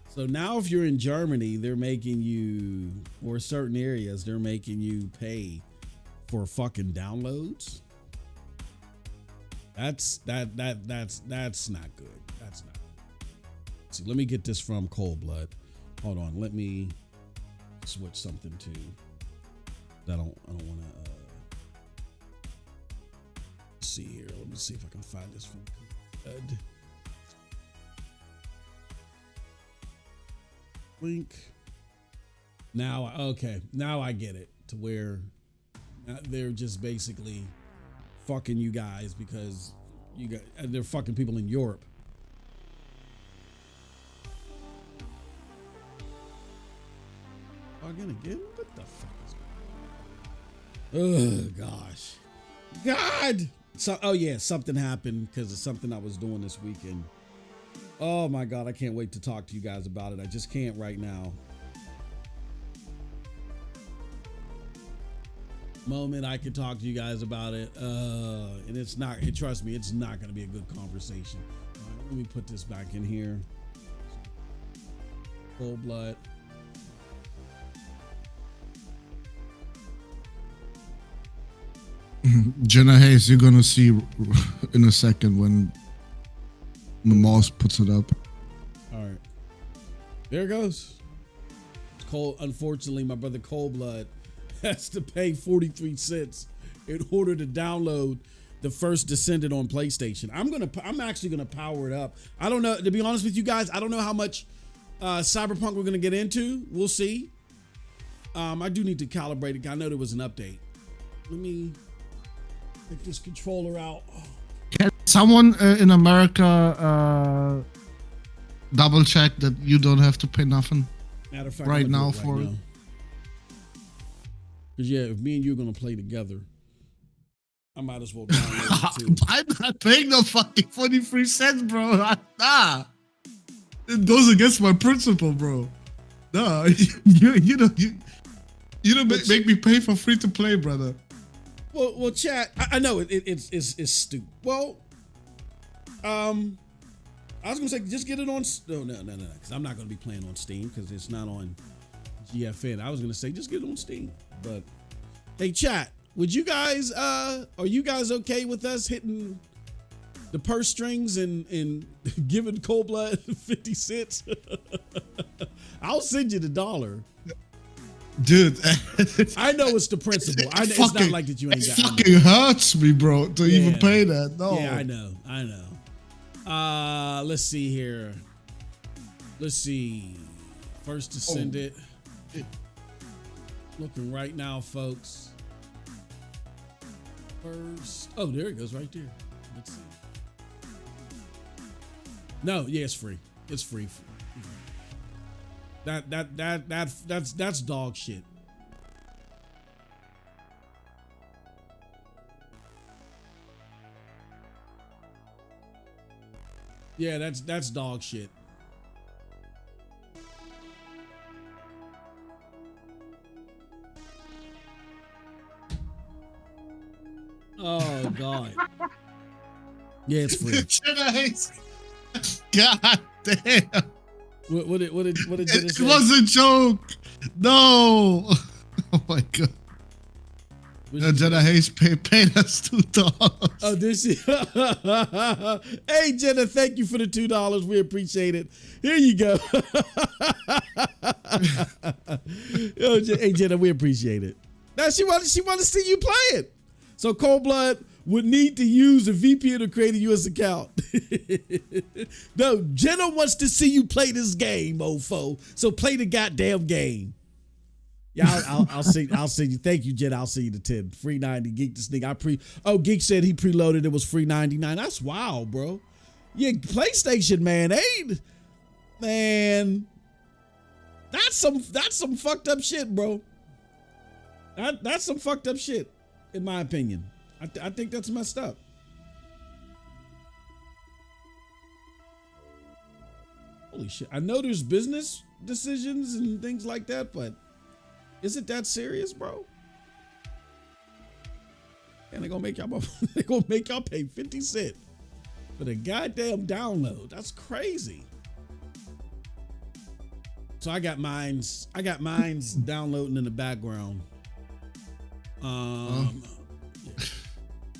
So now if you're in Germany, they're making you, or certain areas, they're making you pay for fucking downloads. That's not good. That's not. See, let me get this from Cold Blood. Hold on, let me switch something to. I don't want to see here. Let me see if I can find this from Cold Link. Now, okay, now I get it to where they're just basically fucking you guys because they're fucking people in Europe. Again? What the fuck is going on? Oh gosh, God. So, oh yeah, something happened because of something I was doing this weekend. Oh my God, I can't wait to talk to you guys about it. I just can't right now. Moment I can talk to you guys about it, and it's not. Trust me, it's not going to be a good conversation. Let me put this back in here. Cold Blood. Jenna Hayes, you're gonna see in a second when the mouse puts it up. All right, there it goes. Cold. Unfortunately, my brother Cold Blood has to pay 43 cents in order to download the first Descendant on PlayStation. I'm actually gonna power it up. I don't know, to be honest with you guys, I don't know how much Cyberpunk we're gonna get into. We'll see. I do need to calibrate it. I know there was an update. Let me take this controller out. Can someone in America double check that you don't have to pay nothing Matter of fact, right now for it? Because yeah, if me and you are gonna play together, I might as well download it too. I'm not paying no fucking 43 cents, bro. Nah. It goes against my principle, bro. Nah. you don't make me pay for free to play, brother. Well, chat. I know it's stupid. Well, I was gonna say just get it on. No, because I'm not gonna be playing on Steam because it's not on GFN. I was gonna say just get it on Steam. But hey, chat. Would you guys? Are you guys okay with us hitting the purse strings and giving Cold Blood 50 cents? I'll send you the $1. Dude, I know it's the principle. It's not like that you ain't got it. Fucking hurts me, bro, to even pay that. No. Yeah, I know. Let's see here. Let's see. First Descendant. Looking right now, folks. First. Oh, there it goes right there. Let's see. No, yeah, it's free. It's free. That's dog shit. Yeah, that's dog shit. Oh God. Yeah, it's free. God damn. What did it was a joke. No. Oh my God. Jenna Hayes paid us $2. Oh, this is. Hey, Jenna, thank you for the $2. We appreciate it. Here you go. Hey, Jenna, we appreciate it. Now she wanted to see you play it. So Cold Blood would need to use a VPN to create a US account. No, Jenna wants to see you play this game, mofo. So play the goddamn game. Yeah, I'll see you. Thank you, Jenna. I'll see you the 10. Free 90. Geek this nigga. Geek said he preloaded. It was free 99. That's wild, bro. Yeah, PlayStation, man. Man. That's some fucked up shit, bro. That's some fucked up shit, in my opinion. I think that's messed up. Holy shit. I know there's business decisions and things like that, but is it that serious, bro? And they're gonna make y'all pay 50 cents for the goddamn download. That's crazy. So I got mine's downloading in the background. Yeah.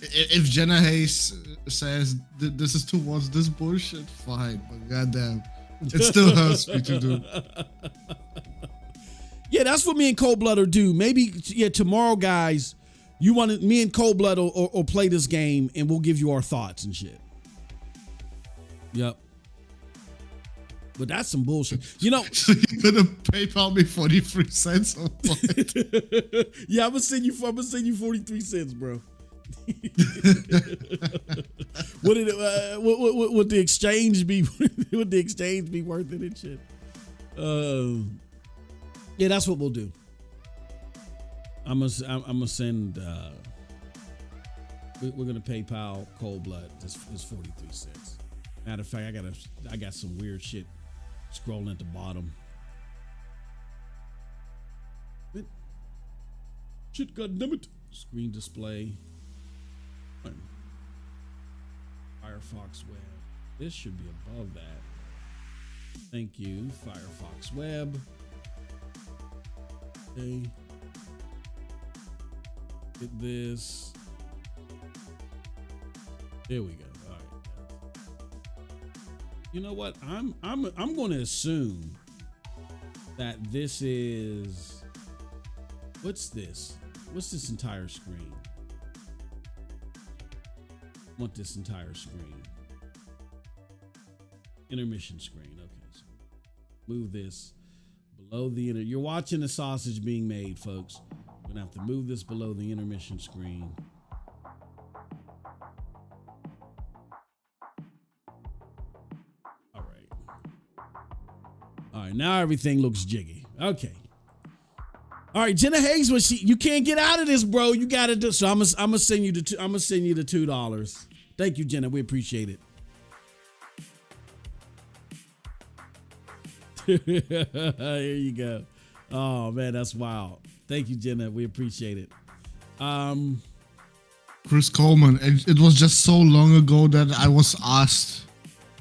if Jenna Hayes says this is towards this bullshit, fine. But goddamn, it still hurts me to do. Yeah, that's what me and Cold Blood will do. Maybe tomorrow, guys. You want me and Cold Blood or play this game, and we'll give you our thoughts and shit. Yep. But that's some bullshit. You know. So you're gonna PayPal me 43 cents or what? Yeah, I'm gonna send you 43 cents, bro. Would the exchange be? Would the exchange be worth it and shit? Yeah, that's what we'll do. I'm gonna send. We're gonna PayPal Cold Blood. This 43 cents. Matter of fact, I got some weird shit scrolling at the bottom. Shit, goddammit. Screen display. Firefox Web. This should be above that. Thank you, Firefox Web. Okay. Get this. There we go. All right. You know what? I'm going to assume that this is. What's this? What's this entire screen? I want this entire screen. Intermission screen. Okay, so move this below the You're watching the sausage being made, folks. We're gonna have to move this below the intermission screen. All right, now everything looks jiggy. Okay. All right, Jenna Hayes, you can't get out of this, bro. You gotta do so. I'm gonna send you the $2. Thank you, Jenna. We appreciate it. Here you go. Oh man, that's wild. Thank you, Jenna. We appreciate it. Chris Coleman. It was just so long ago that I was asked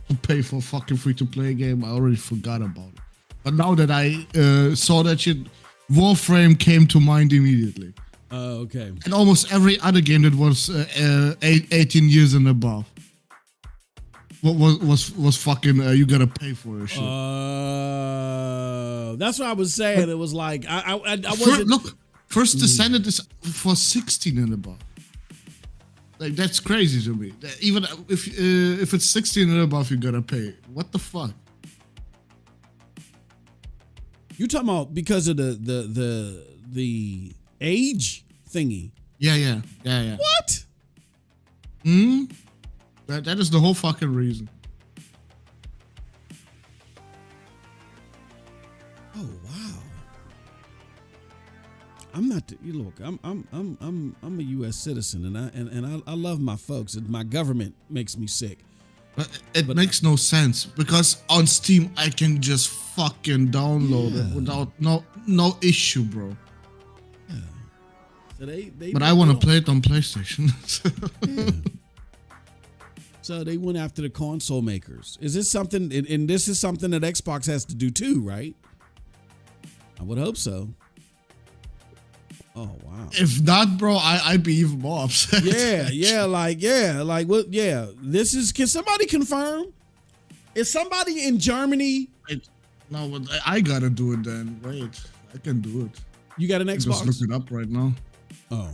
to pay for a fucking free-to-play game. I already forgot about it. But now that I saw that shit, Warframe came to mind immediately. Oh, okay. And almost every other game that was 18 years and above was fucking you gotta pay for it shit. That's what I was saying. It was like I wasn't. Look, First Descendant is for 16 and above. Like that's crazy to me. Even if it's 16 and above, you gotta pay. What the fuck? You talking about because of the age thingy? Yeah. What? That is the whole fucking reason. Oh wow. I'm not. Look, I'm a U.S. citizen, and I love my folks, and my government makes me sick. But it makes no sense because on Steam I can just fucking download it without no issue, bro. Yeah. So but I want to play it on PlayStation. Yeah. So they went after the console makers. Is this something? And this is something that Xbox has to do too, right? I would hope so. Oh wow! If not, bro, I'd be even more upset. Like what? Yeah, this is. Can somebody confirm? Is somebody in Germany? No, but I gotta do it then. Wait, I can do it. You got an Xbox? Just look it up right now. Oh,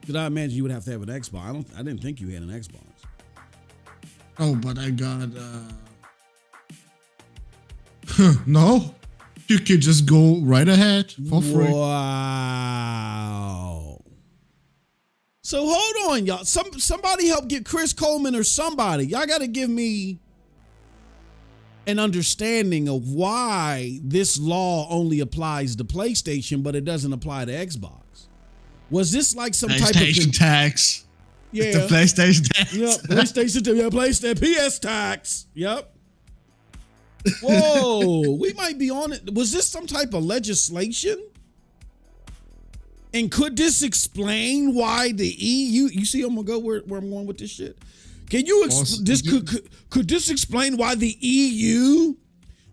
did I imagine you would have to have an Xbox? I didn't think you had an Xbox. Oh, but I got. No. You could just go right ahead for free. Wow. So hold on, y'all. Somebody help get Chris Coleman or somebody. Y'all got to give me an understanding of why this law only applies to PlayStation, but it doesn't apply to Xbox. Was this like some type of PlayStation tax? Yeah, it's the PlayStation tax. Yep, PlayStation. Yeah, PlayStation PS tax. Yep. Whoa, we might be on it. Was this some type of legislation? And could this explain why the EU? You see, I'm gonna go where I'm going with this shit. Can you could this explain why the EU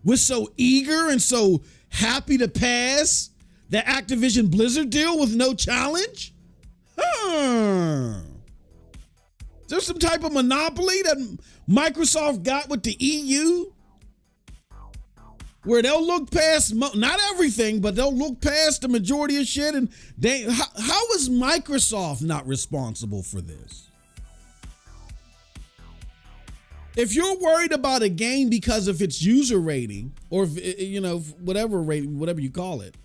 was so eager and so happy to pass the Activision Blizzard deal with no challenge? Is there some type of monopoly that Microsoft got with the EU? Where they'll look past, not everything, but they'll look past the majority of shit. And how is Microsoft not responsible for this? If you're worried about a game because of its user rating, or whatever rating, whatever you call it,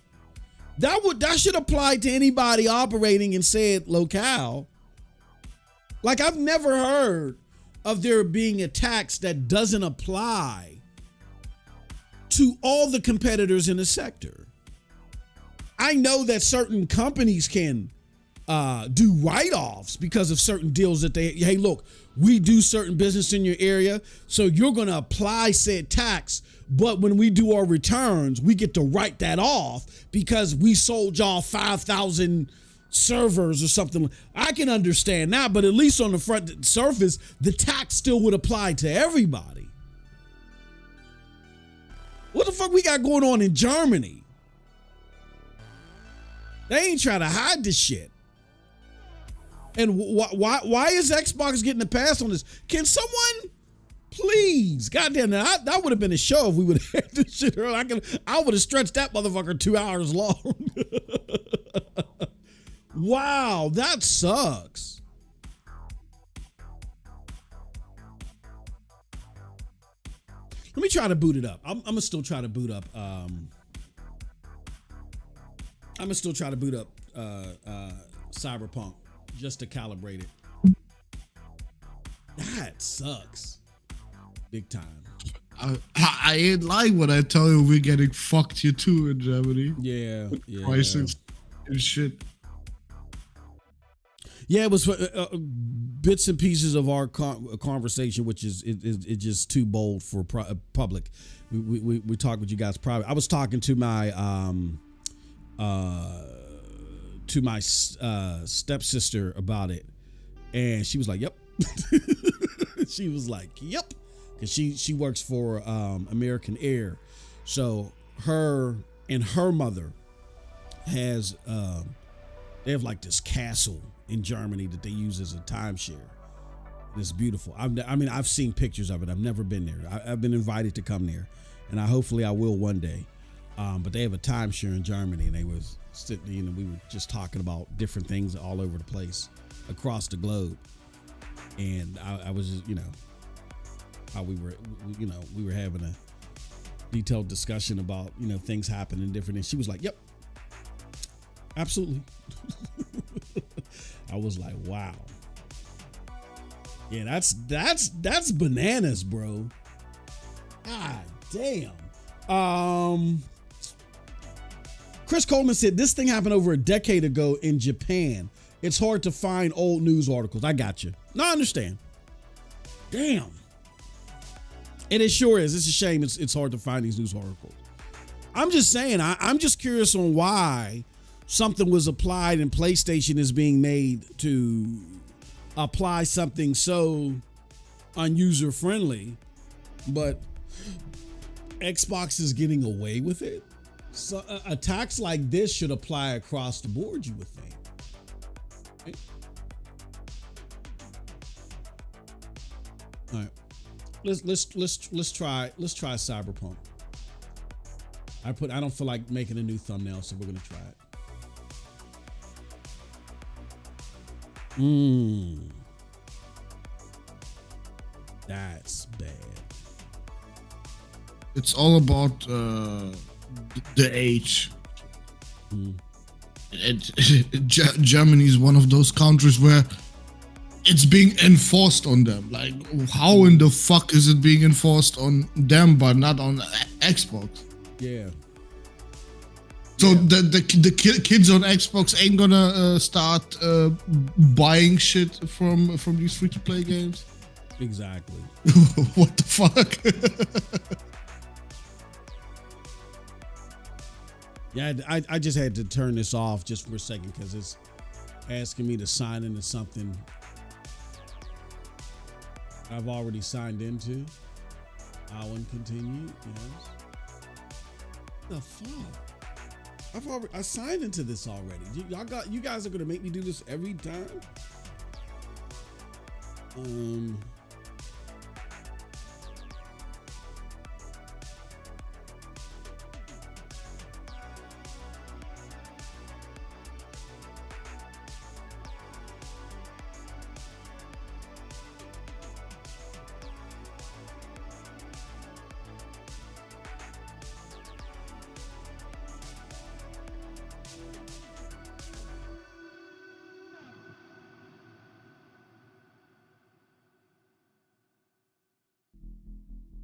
that should apply to anybody operating in said locale. Like, I've never heard of there being a tax that doesn't apply to all the competitors in the sector. I know that certain companies can do write-offs because of certain deals that hey, look, we do certain business in your area, so you're going to apply said tax, but when we do our returns, we get to write that off because we sold y'all 5,000 servers or something. I can understand that, but at least on the front surface, the tax still would apply to everybody. What the fuck we got going on in Germany? They ain't trying to hide this shit. And why is Xbox getting a pass on this? Can someone please, goddamn, that would have been a show if we would have had this shit earlier. I would have stretched that motherfucker 2 hours long. Wow, that sucks. Let me try to boot it up. I'm gonna still try to boot up. Cyberpunk just to calibrate it. That sucks, big time. I ain't lying when I tell you we're getting fucked here too in Germany. Yeah. Prices and shit. Yeah, it was bits and pieces of our conversation, which is just too bold for public. We talk with you guys private. I was talking to my stepsister about it, and she was like, "Yep." She was like, "Yep," because she works for American Air, so her and her mother has they have like this castle in Germany that they use as a timeshare. It's beautiful. I've seen pictures of it. I've never been there. I've been invited to come there, and hopefully I will one day. But they have a timeshare in Germany, and they was sitting, we were just talking about different things all over the place across the globe. And I was just, how we were having a detailed discussion about, things happening different. And she was like, "Yep, absolutely." I was like, wow. Yeah, that's bananas, bro. God damn. Chris Coleman said this thing happened over a decade ago in Japan. It's hard to find old news articles. I got you. No, I understand. Damn. And it sure is. It's a shame it's hard to find these news articles. I'm just saying, I'm just curious on why something was applied and PlayStation is being made to apply something so unuser friendly, but Xbox is getting away with it. So a tax like this should apply across the board, you would think. Right? All right, let's try Cyberpunk. I don't feel like making a new thumbnail, so we're gonna try it. That's bad. It's all about the age. Germany is one of those countries where it's being enforced on them. Like, how in the fuck is it being enforced on them but not on Xbox? Yeah. So the kids on Xbox ain't gonna start buying shit from these free-to-play games? Exactly. What the fuck? Yeah, I just had to turn this off just for a second because it's asking me to sign into something I've already signed into. I'll continue. Yes. The fuck? I signed into this already. You guys are gonna make me do this every time.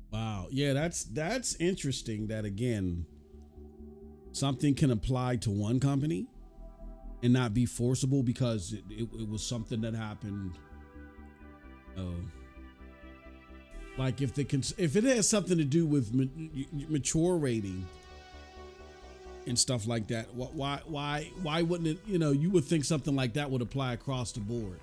Wow. Yeah, that's interesting that again, something can apply to one company and not be forcible because it was something that happened. Oh. Like if it has something to do with mature rating and stuff like that, why wouldn't it, you would think something like that would apply across the board.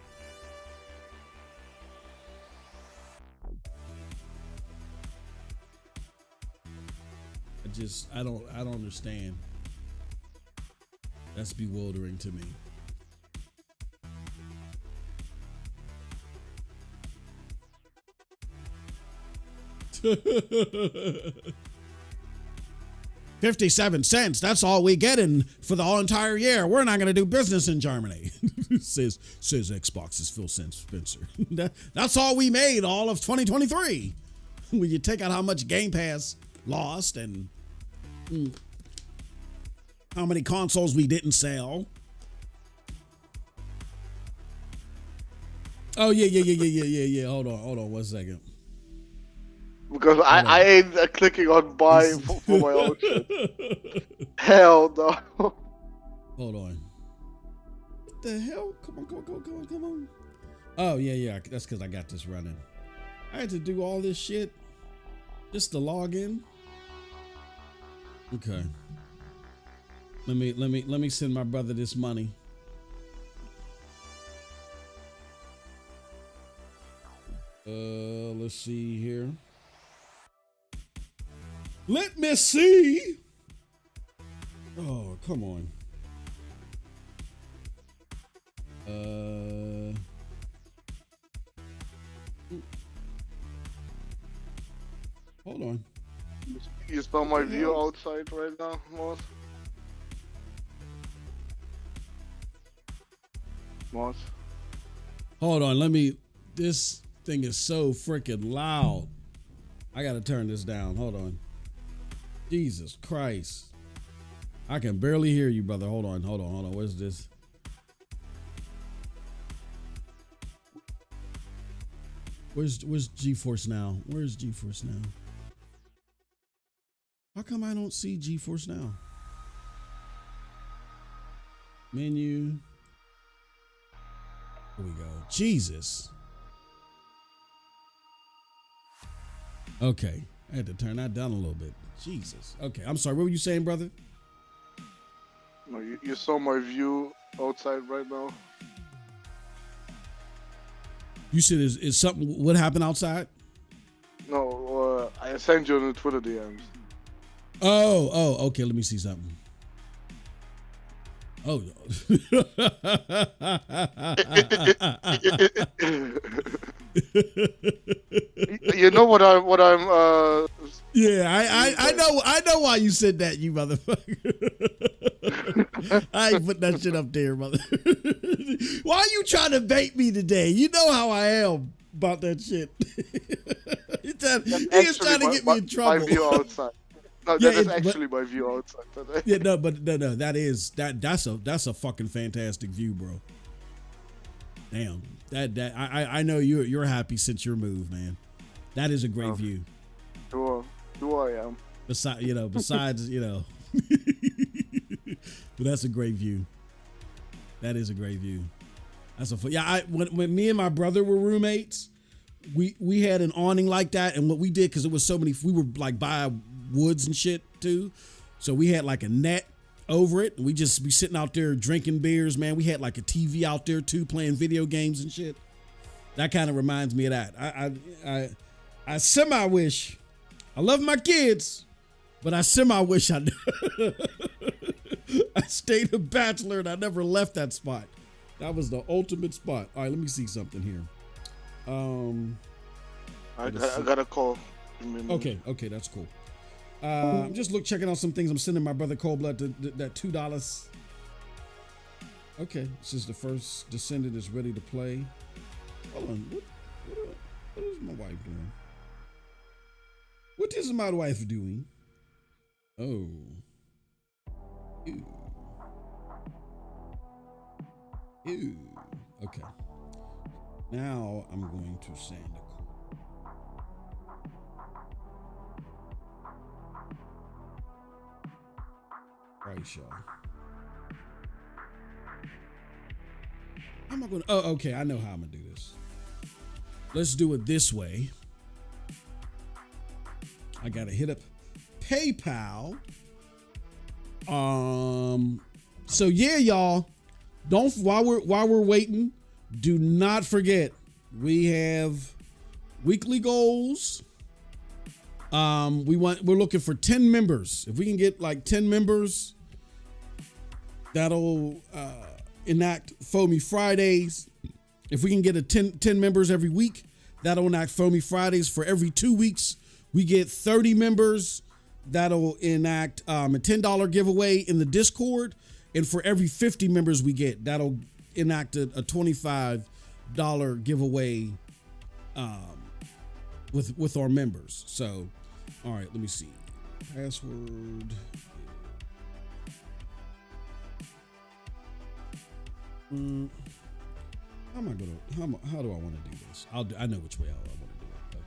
I don't understand. That's bewildering to me. $0.57. That's all we get in for the whole entire year. We're not going to do business in Germany. says Xbox's Phil Spencer. That's all we made all of 2023. When you take out how much Game Pass lost and how many consoles we didn't sell. Oh yeah. Hold on 1 second. Because I ain't clicking on buy for my own shit. Hell no. Hold on. What the hell? Come on. Oh yeah. That's because I got this running. I had to do all this shit just to log in. Okay. Let me send my brother this money. Let's see here. Let me see. Oh, come on. Hold on. You spell my view outside right now, Moss? Hold on, this thing is so freaking loud. I gotta turn this down. Hold on. Jesus Christ. I can barely hear you, brother. Hold on. Where's this? Where's GeForce Now? Where's GeForce Now? How come I don't see GeForce Now? Menu. Here we go. Jesus. Okay. I had to turn that down a little bit. Jesus. Okay. I'm sorry. What were you saying, brother? No, you saw my view outside right now. You said is something, what happened outside? No, I sent you on the Twitter DMs. Oh, okay. Let me see something. Oh, you know what I'm. Yeah, I know why you said that, you motherfucker. I ain't put that shit up there, mother. Why are you trying to bait me today? You know how I am about that shit. He's trying to get me in trouble. My view outside. No, that is actually my view outside today. Yeah, no, that's a fucking fantastic view, bro. Damn, I know you're happy since your move, man. That is a great view. Sure I am. Besides, but that's a great view. That is a great view. That's when me and my brother were roommates, we had an awning like that, and what we did, because it was so many, we were like by woods and shit too, so we had like a net over it, and we just be sitting out there drinking beers, man. We had like a TV out there too, playing video games and shit. That kind of reminds me of that. I semi wish, I love my kids, but I semi wish I I stayed a bachelor and I never left that spot. That was the ultimate spot. All right, let me see something here. I got a call. Okay, that's cool. I'm just checking out some things. I'm sending my brother Cold Blood that $2. Okay, this is the first Descendant is ready to play. Hold on, what is my wife doing? What is my wife doing? Oh. Ew. Ew. Okay. Now I'm going to send a call. Right, y'all. How am I going to? Oh, okay. I know how I'm going to do this. Let's do it this way. I got to hit up PayPal. So yeah, y'all, while we're waiting, do not forget we have weekly goals. We're looking for 10 members. If we can get like 10 members, that'll enact Foamy Fridays. If we can get 10 members every week, that'll enact Foamy Fridays. For every 2 weeks, we get 30 members. That'll enact a $10 giveaway in the Discord. And for every 50 members we get, that'll enact a $25 giveaway with our members. So, all right, let me see. Password. How do I want to do this? I know which way I want to do it. Okay.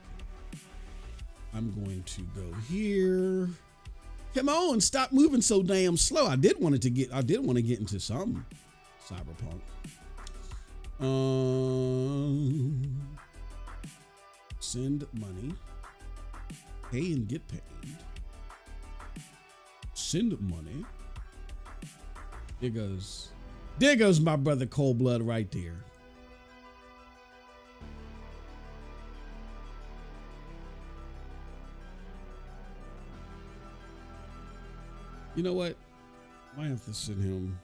I'm going to go here. Come on, stop moving so damn slow. I did want to get into some Cyberpunk. Send money. Pay and get paid. Send money. There goes my brother Cold Blood right there. You know what? I might have to send him.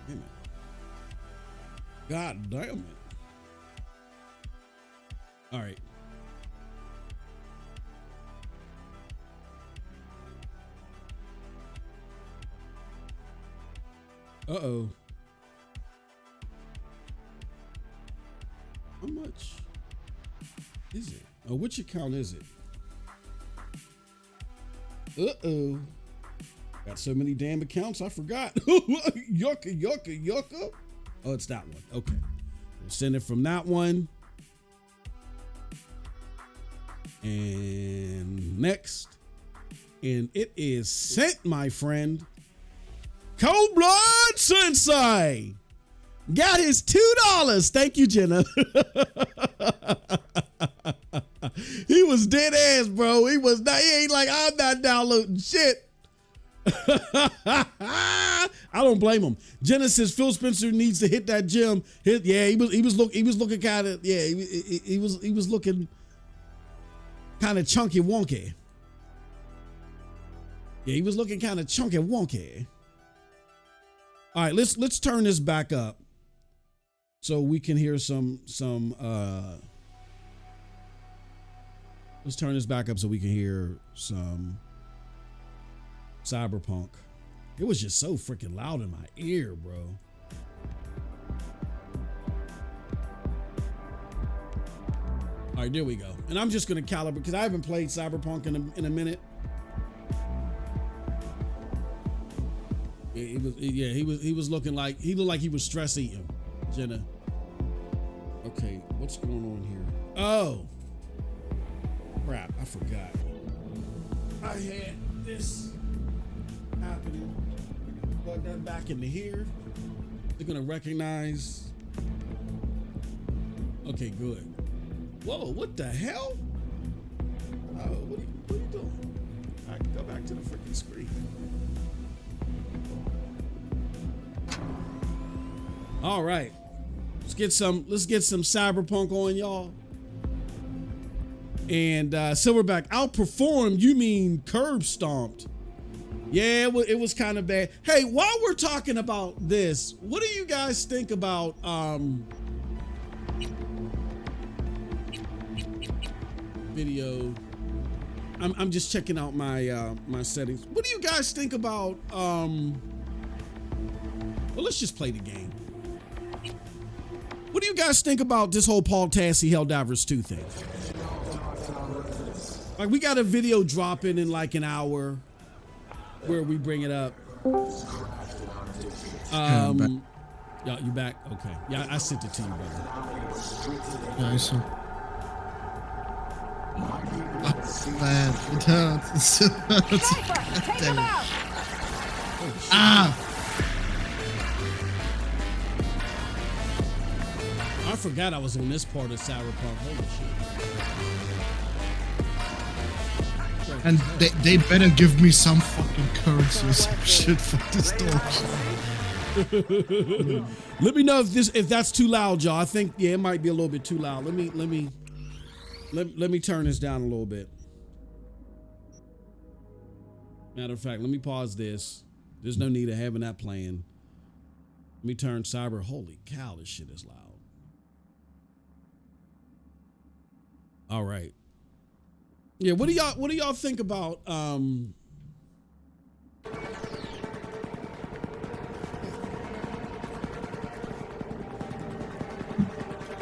Damn it. God damn it. All right. Uh-oh. How much is it? Oh, which account is it? Uh-oh. Got so many damn accounts, I forgot. Yucca. Oh, it's that one. Okay. We'll send it from that one. And next. And it is sent, my friend. Cold Blood Sensei got his $2. Thank you, Jenna. He was dead ass, bro. He ain't like, I'm not downloading shit. I don't blame him. Jenna says Phil Spencer needs to hit that gym. He was looking kind of, he was looking kind of chunky wonky. Yeah, he was looking kind of chunky wonky. All right, let's turn this back up so we can hear some let's turn this back up so we can hear some Cyberpunk. It was just so freaking loud in my ear, bro. All right, there we go. And I'm just gonna calibrate because I haven't played Cyberpunk in a minute. He was looking like he looked like he was stress eating, Jenna. Okay, what's going on here? Oh, crap! I forgot. I had this happening. Plug that back into here. They're gonna recognize. Okay, good. Whoa, what the hell? Oh, what are you doing? I can go back to the freaking screen. All right, let's get some Cyberpunk on, y'all. And Silverback, outperformed, you mean curb stomped. Yeah, it was kind of bad. Hey, while we're talking about this, what do you guys think about video? I'm just checking out my my settings. What do you guys think about well, let's just play the game. What do you guys think about this whole Paul Tassi Helldivers 2 thing? Like, we got a video dropping in like an hour where we bring it up. Yeah, you back? Okay. Yeah, I sent it to you, brother. Yeah, I saw. Man, it hurts. It hurts. Damn it. Ah! I forgot I was on this part of Cyberpunk. Holy shit. And they better give me some fucking currency or some shit for this dog. Let me know if that's too loud, y'all. I think it might be a little bit too loud. Let me turn this down a little bit. Matter of fact, let me pause this. There's no need of having that playing. Let me turn cyber. Holy cow, this shit is loud. All right. Yeah, what do y'all think about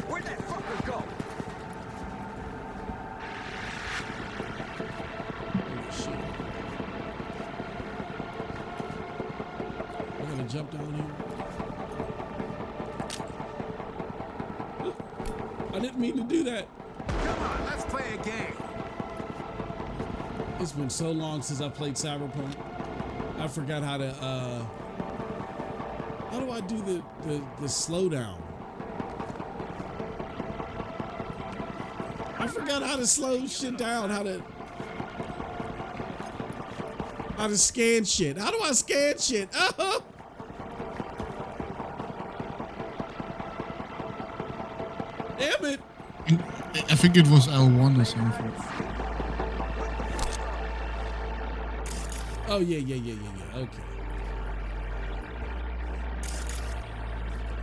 Where'd that fucker go? We're gonna jump down here. I didn't mean to do that. Come on, let's play a game. It's been so long since I played Cyberpunk. I forgot how to how do I do the slowdown? I forgot how to slow shit down, how to scan shit. How do I scan shit? Oh. Damn it. I think it was L1 or something. Oh, yeah. Okay.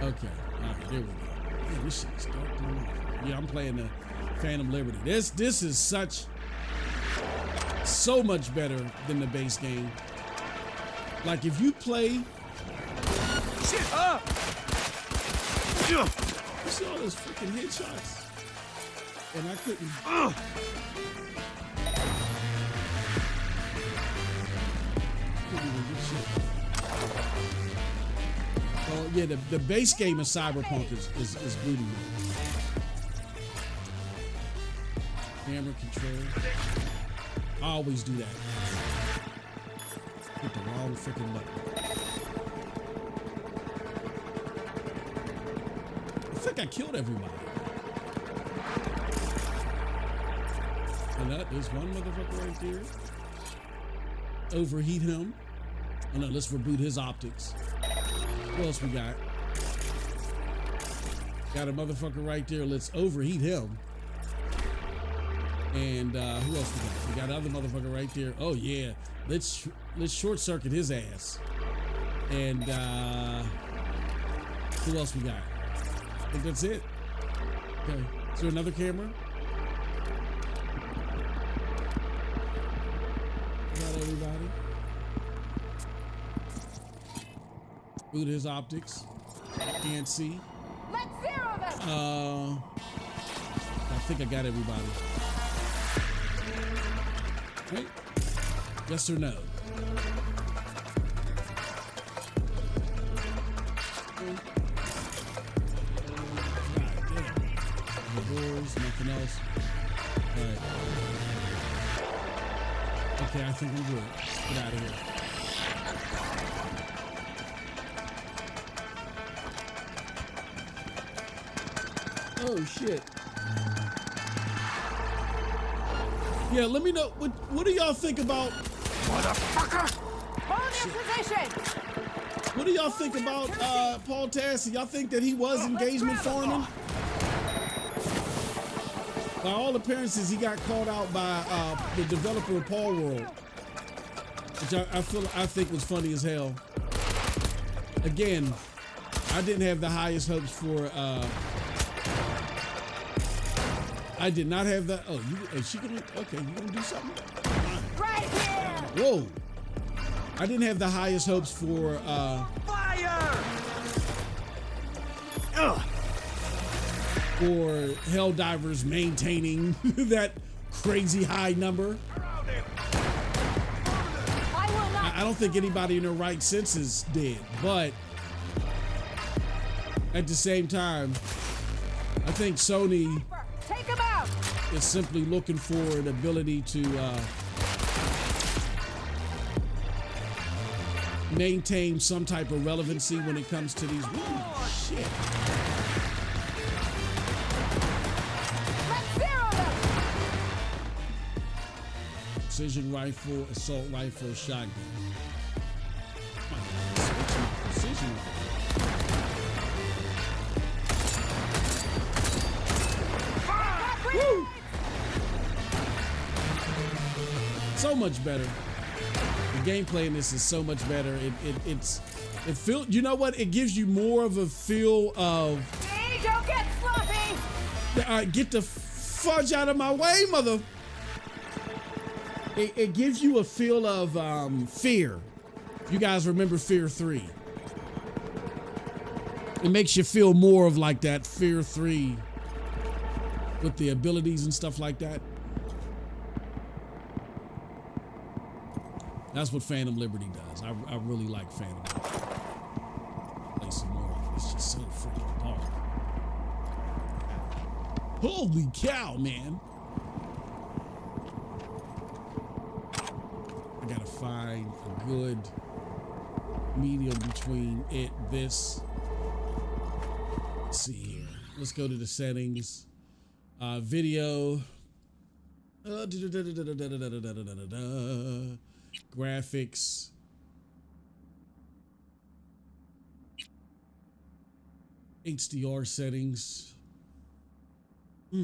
Okay. All right, there we go. Man, this shit is dark. Yeah, I'm playing the Phantom Liberty. This is so much better than the base game. Like, if you play... Shit! You see all those freaking headshots? And I couldn't... Well, yeah, the base game of Cyberpunk is booty mode. Camera control. I always do that. Hit the wrong freaking button. I think I killed everybody. And there's one motherfucker right there. Overheat him. Oh no, let's reboot his optics. What else we got? Got a motherfucker right there. Let's overheat him. And who else we got? We got another motherfucker right there. Oh yeah, let's short circuit his ass. And who else we got? I think that's it. Okay, is there another camera? Got everybody. Boot his optics. Can't see. Let's zero them. I think I got everybody. Right? Yes or no? God damn. No doors, nothing else. All right. Okay, I think I'm good. Get out of here. Oh shit. Yeah, let me know what do y'all think about Motherfucker! Hold your position. what do y'all think about Paul Tassi? Y'all think that he was engagement farming? By all appearances, he got called out by the developer of Paul World, which I think was funny as hell. Again, I didn't have the highest hopes for. I did not have that. Oh, is she gonna? Okay, you gonna do something? Right here! Whoa! I didn't have the highest hopes for. Fire! For Helldivers maintaining that crazy high number. I will not. I don't think anybody in their right senses did, but at the same time, I think Sony Take him out! is simply looking for an ability to maintain some type of relevancy when it comes to these. Ooh, shit. Let's zero them! Precision rifle, assault rifle, shotgun. Precision rifle. Woo! So much better. The gameplay in this is so much better. It feels. You know what? It gives you more of a feel of. Hey, don't get sloppy! Get the fudge out of my way, mother. It gives you a feel of fear. You guys remember Fear 3? It makes you feel more of like that Fear 3 with the abilities and stuff like that. That's what Phantom Liberty does. I really like Phantom Liberty. Play some more. It's just so freaking dark. Holy cow, man. I gotta find a good medium between this. Let's see here. Let's go to the settings. Video. Graphics. HDR settings. Get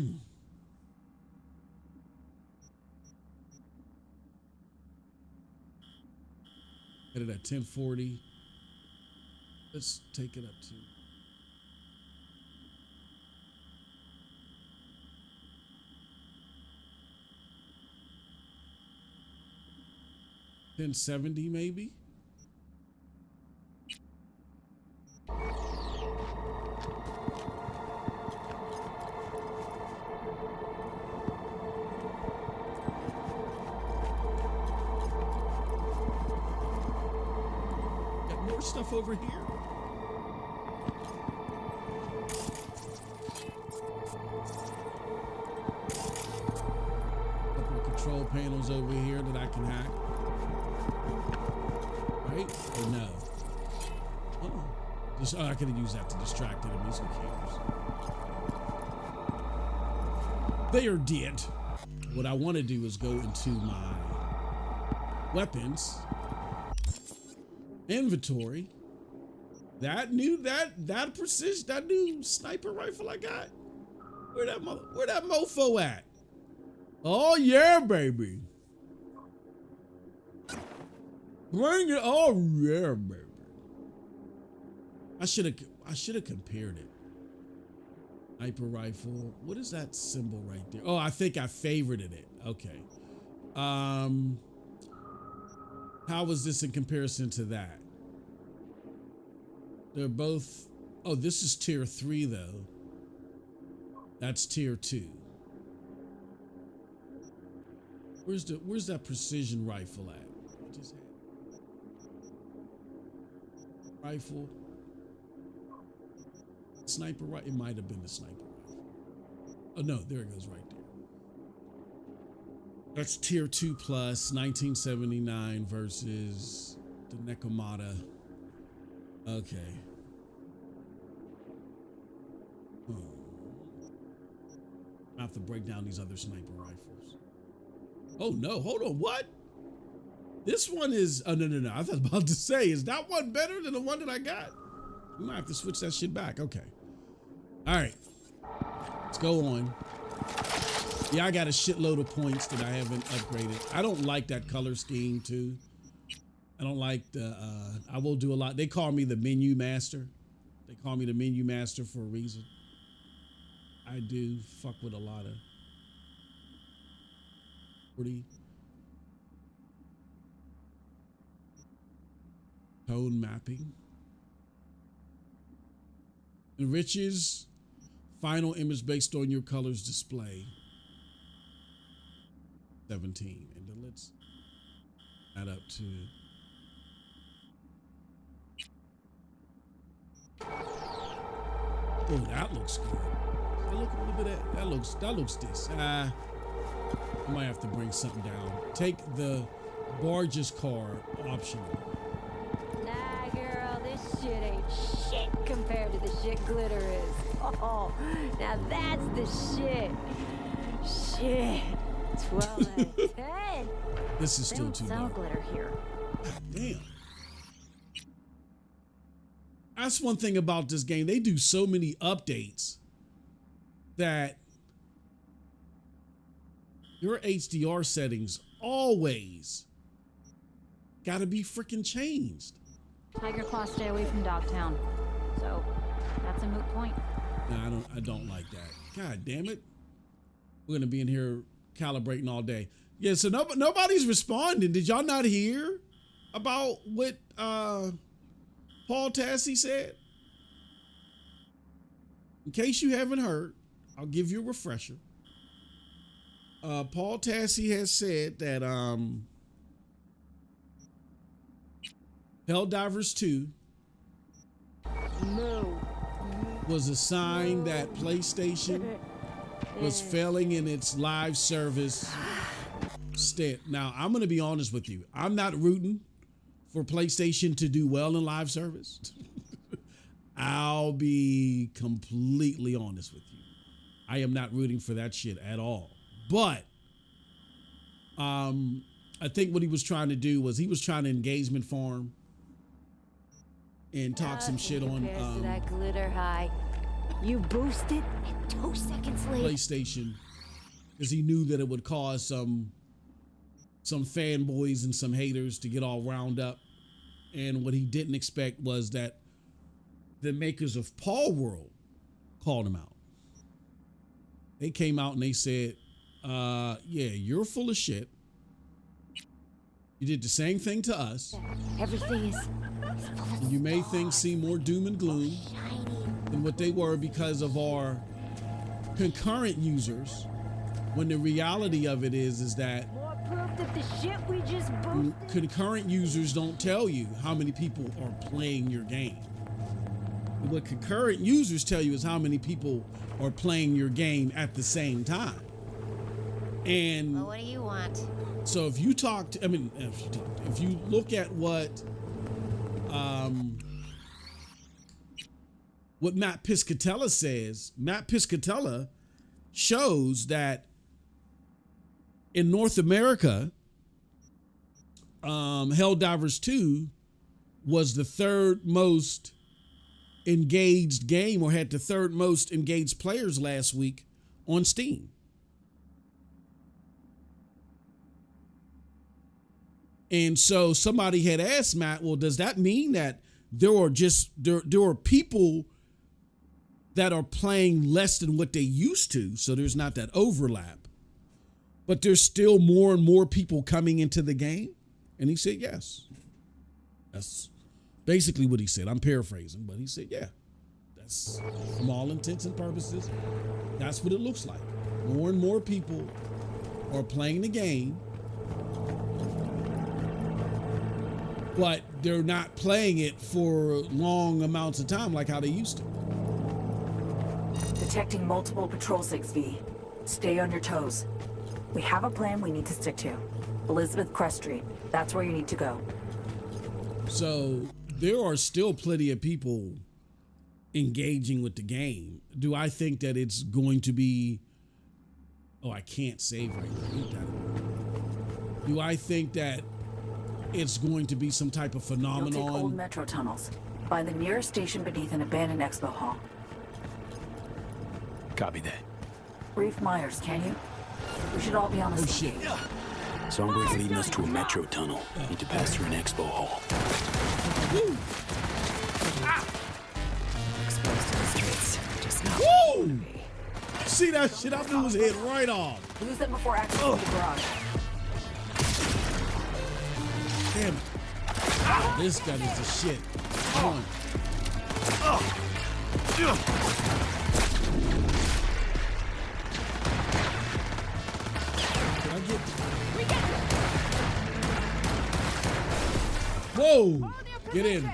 it at 1040. Let's take it up to 1070 maybe. Got more stuff over here. Couple of control panels over here that I can hack. Right? Or no? Oh. I could have used that to distract enemies. Who cares? They are dead. What I want to do is go into my weapons inventory. That new precision, that new sniper rifle I got. Where that mofo at? Oh yeah, baby. Bring it! Oh yeah, baby. I should have compared it. Sniper rifle. What is that symbol right there? Oh, I think I favorited it. Okay. How was this in comparison to that? They're both. Oh, this is tier 3 though. That's tier 2. Where's that precision rifle at? I just had rifle. Sniper rifle. It might have been the sniper rifle. Oh no, there it goes right there. That's tier 2 plus 1979 versus the Nekomata. Okay. I have to break down these other sniper rifles. Oh no, hold on, what? This one is, oh no. I was about to say, is that one better than the one that I got? We might have to switch that shit back, okay. All right, let's go on. Yeah, I got a shitload of points that I haven't upgraded. I don't like that color scheme too. I don't like the, I will do a lot. They call me the menu master. They call me the menu master for a reason. I do fuck with a lot of 40 tone mapping. Enriches final image based on your colors display. 17. And then let's add up to. Oh, that looks good. Look a little bit at that looks this. I might have to bring something down. Take the Borges car optional. Nah, girl, this shit ain't shit compared to the shit glitter is. Oh, now that's the shit. Shit. 12 out of 10. This is They still don't too sell dark. glitter here. Damn. That's one thing about this game. They do so many updates that your HDR settings always gotta be freaking changed. Tiger Claw, stay away from Dogtown. So, that's a moot point. No, I don't like that. God damn it. We're gonna be in here calibrating all day. Yeah, so nobody's responding. Did y'all not hear about what Paul Tassi said? In case you haven't heard, I'll give you a refresher. Paul Tassi has said that Helldivers 2 was a sign that PlayStation was failing in its live service state. Now, I'm going to be honest with you. I'm not rooting for PlayStation to do well in live service. I'll be completely honest with you. I am not rooting for that shit at all. But I think what he was trying to do was he was trying to engagement farm and talk some shit on To that glitter high. You boosted and 2 seconds later. PlayStation because he knew that it would cause some fanboys and some haters to get all wound up. And what he didn't expect was that the makers of Paul World called him out. They came out and they said, yeah, you're full of shit. You did the same thing to us. Everything is And you made things seem more doom and gloom than what they were because of our concurrent users, when the reality of it is that more proof that the shit we just boosted. concurrent users don't tell you how many people are playing your game. What concurrent users tell you is how many people are playing your game at the same time. And Well, what do you want? so if you if you look at what Matt Piscatella says, Matt Piscatella shows that in North America, Helldivers 2 was the third most engaged game, or had the third most engaged players last week on Steam. And so somebody had asked Matt, well, does that mean that there are people that are playing less than what they used to, so there's not that overlap, but there's still more and more people coming into the game? And he said, yes. That's basically what he said. I'm paraphrasing, but he said, yeah, that's, from all intents and purposes, that's what it looks like. More and more people are playing the game, but they're not playing it for long amounts of time like how they used to. Detecting multiple patrol 6V. Stay on your toes. We have a plan we need to stick to. Elizabeth Crest Street. That's where you need to go. So there are still plenty of people engaging with the game. Do I think that it's going to be... Oh, I can't save right now. Do I think that it's going to be some type of You'll take old phenomenon? metro tunnels. Find the nearest station beneath an abandoned expo hall. Copy that. Brief Myers, can you? We should all be on the Oh same shit. page. Sombre's leading us to a metro tunnel. Need to pass through an expo hall. Woo. Exposed to the streets. Just not Woo! See that shit? I blew his head right off. lose them before access to the garage. Damn it. This guy is the shit. Come on. Can I get... Whoa! Get in.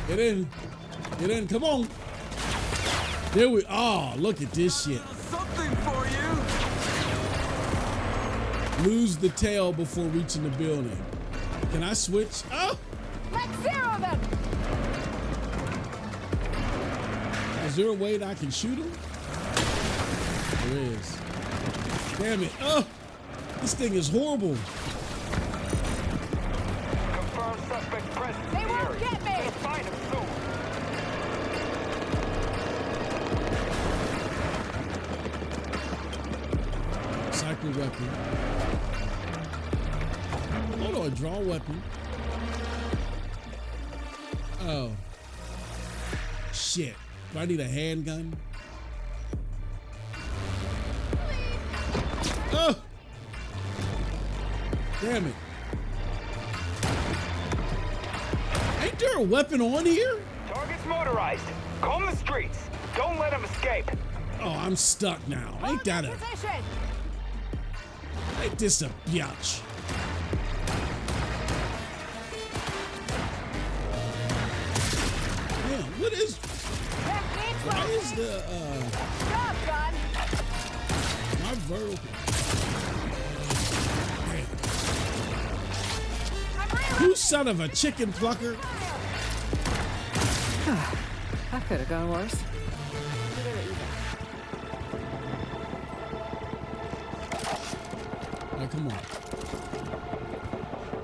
Get in. Get in. Come on. There we... Oh, look at this shit. Something for you. Lose the tail before reaching the building. Can I switch? Oh! Let's zero them. Is there a way that I can shoot him? There is. Damn it. Oh! This thing is horrible. Confirmed suspect presence They in the won't area. get me. Gonna find him soon. Cycle weapon. Hold on, draw weapon. Oh. Shit. Do I need a handgun? Oh! Damn it. Ain't there a weapon on here? Target's motorized. Comb the streets. Don't let him escape. Oh, I'm stuck now. Ain't that a... Position. Ain't this a biatch? Damn, what is... Why is the, Job done. my vertical... Damn. You son of a chicken plucker. That could have gone worse. All right, come on.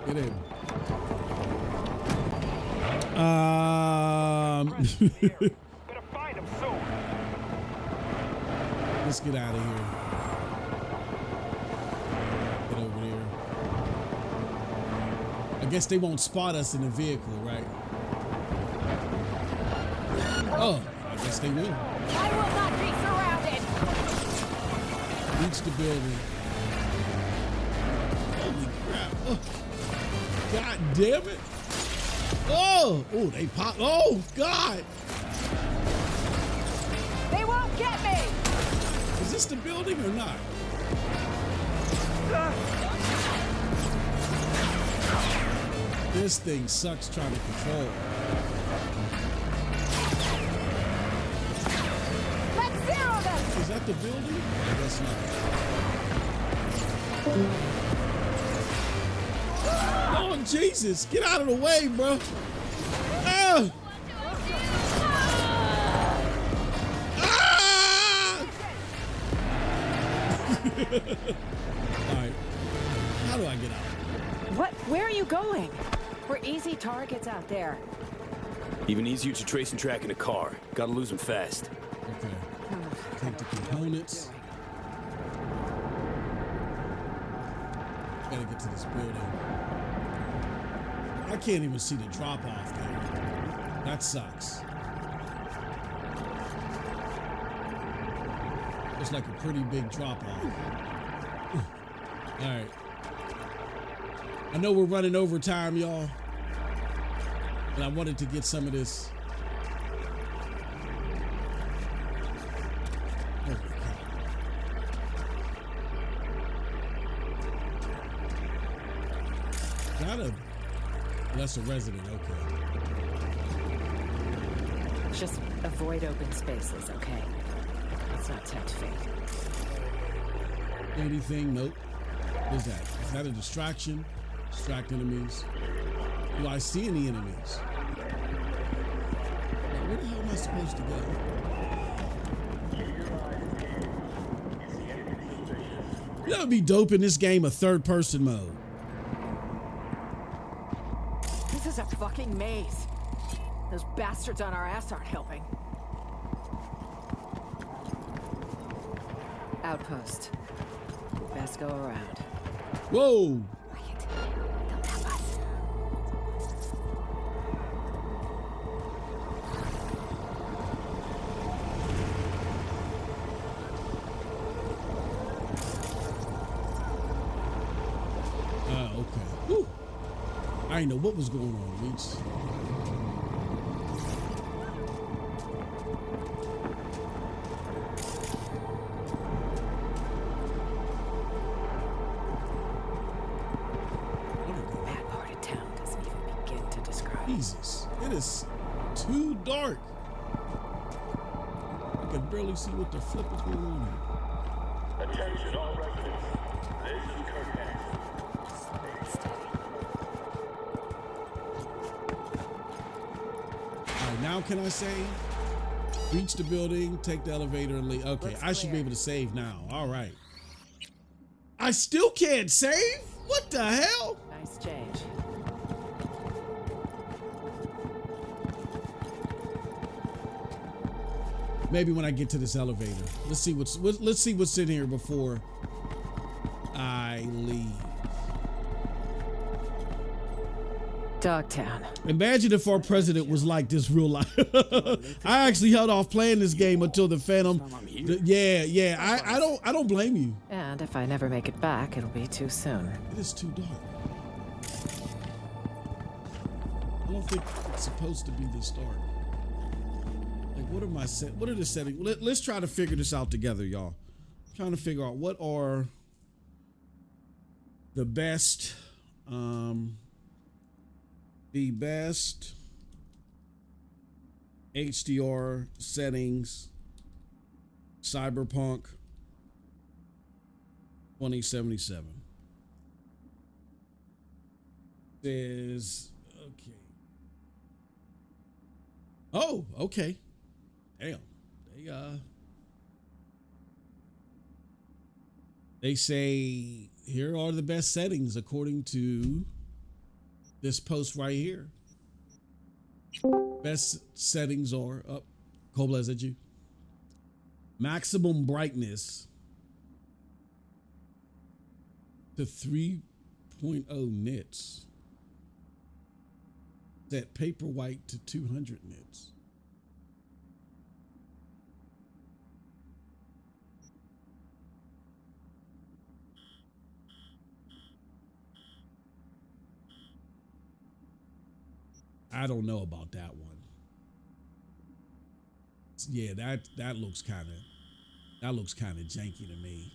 Get in. Better find him soon. Let's get out of here. Get over there. I guess they won't spot us in the vehicle, right? Oh, I guess they will. I will not be surrounded. Reach the building. Holy crap. Oh. God damn it. Oh, oh, they pop. Oh, God. They won't get me. Is this the building or not? This thing sucks trying to control. Let's zero them. Is that the building? I guess not. Oh, Jesus. Get out of the way, bro. Ah! Ah! All right. How do I get out? What? Where are you going? We're easy targets out there. Even easier to trace and track in a car. Gotta lose them fast. Okay. Take the components. Gotta get to this building. I can't even see the drop off there. That sucks. It's like a pretty big drop off. All right. I know we're running over time, y'all. And I wanted to get some of this. Oh my God. Got a... That's a resident, okay. Just avoid open spaces, okay? Let's not tempt fate. Anything? Nope. What is that? Is that a distraction? Distract enemies. Do I see any enemies? Now, where the hell am I supposed to go? That would be dope in this game, a third-person mode. This is a fucking maze. Those bastards on our ass aren't helping. Outpost. Best go around. Whoa. Quiet. They'll help us. Okay. Whew. I didn't know what was going on, Leech. That part of town doesn't even begin to describe. Jesus, it is too dark. I can barely see what the flip is going on here. Attention all residents. This is Kirkman. All right, now can I save? Reach the building, take the elevator, and leave. Okay, I should be able to save now. All right. I still can't save? What the hell? Nice change. Maybe when I get to this elevator. Let's see what's in here before I leave. Dogtown. Imagine if our president was like this real life. I actually held off playing this game until the Phantom. Yeah. I don't blame you. And if I never make it back, it'll be too soon. It is too dark. I don't think it's supposed to be this dark. Like, what are the settings? Let's try to figure this out together, y'all. Trying to figure out what are the best HDR settings. Cyberpunk 2077 says okay. Oh, okay. Damn. They say here are the best settings according to this post right here. Best settings are up. Cobla, is that you? Maximum brightness to 3.0 nits. Set paper white to 200 nits. I don't know about that one. Yeah, that looks kind of janky to me.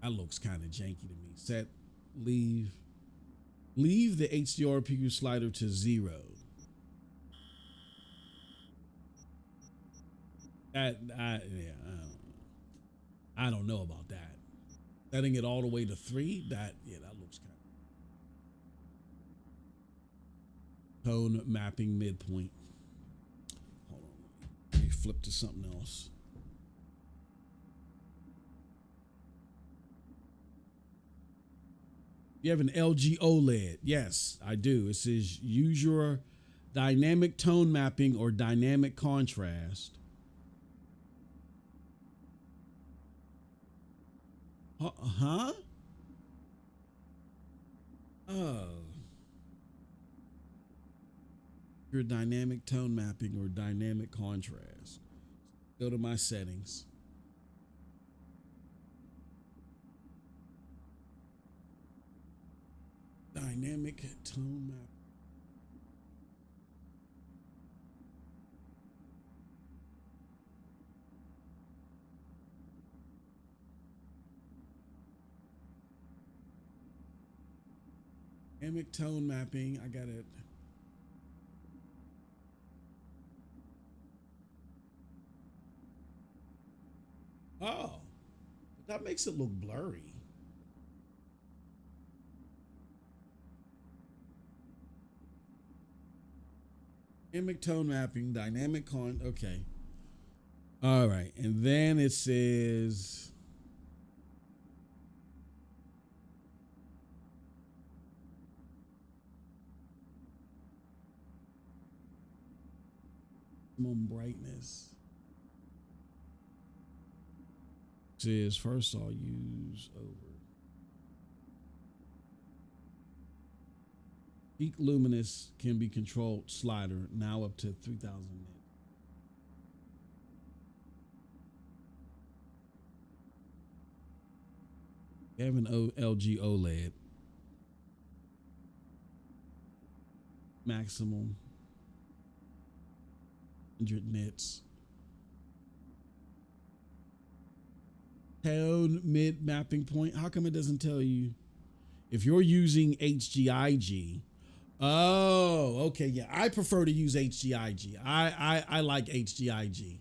That looks kind of janky to me. Set leave the HDR preview slider to 0. I don't know about that. Setting it all the way to 3, that looks kind of tone mapping midpoint. Hold on, let me flip to something else. You have an LG OLED. Yes, I do. It says use your dynamic tone mapping or dynamic contrast. Huh? Oh. Your dynamic tone mapping or dynamic contrast. Go to my settings. Dynamic tone map. Dynamic tone mapping. I got it. Oh, that makes it look blurry. Dynamic tone mapping, okay. All right, and then it says maximum brightness Says first I'll use over. Peak luminous can be controlled slider, now up to 3000 nits. I have an LG OLED. Maximum 100 nits. Tone mid mapping point. How come it doesn't tell you if you're using HGIG? Oh, okay, yeah. I prefer to use HGIG. I like HGIG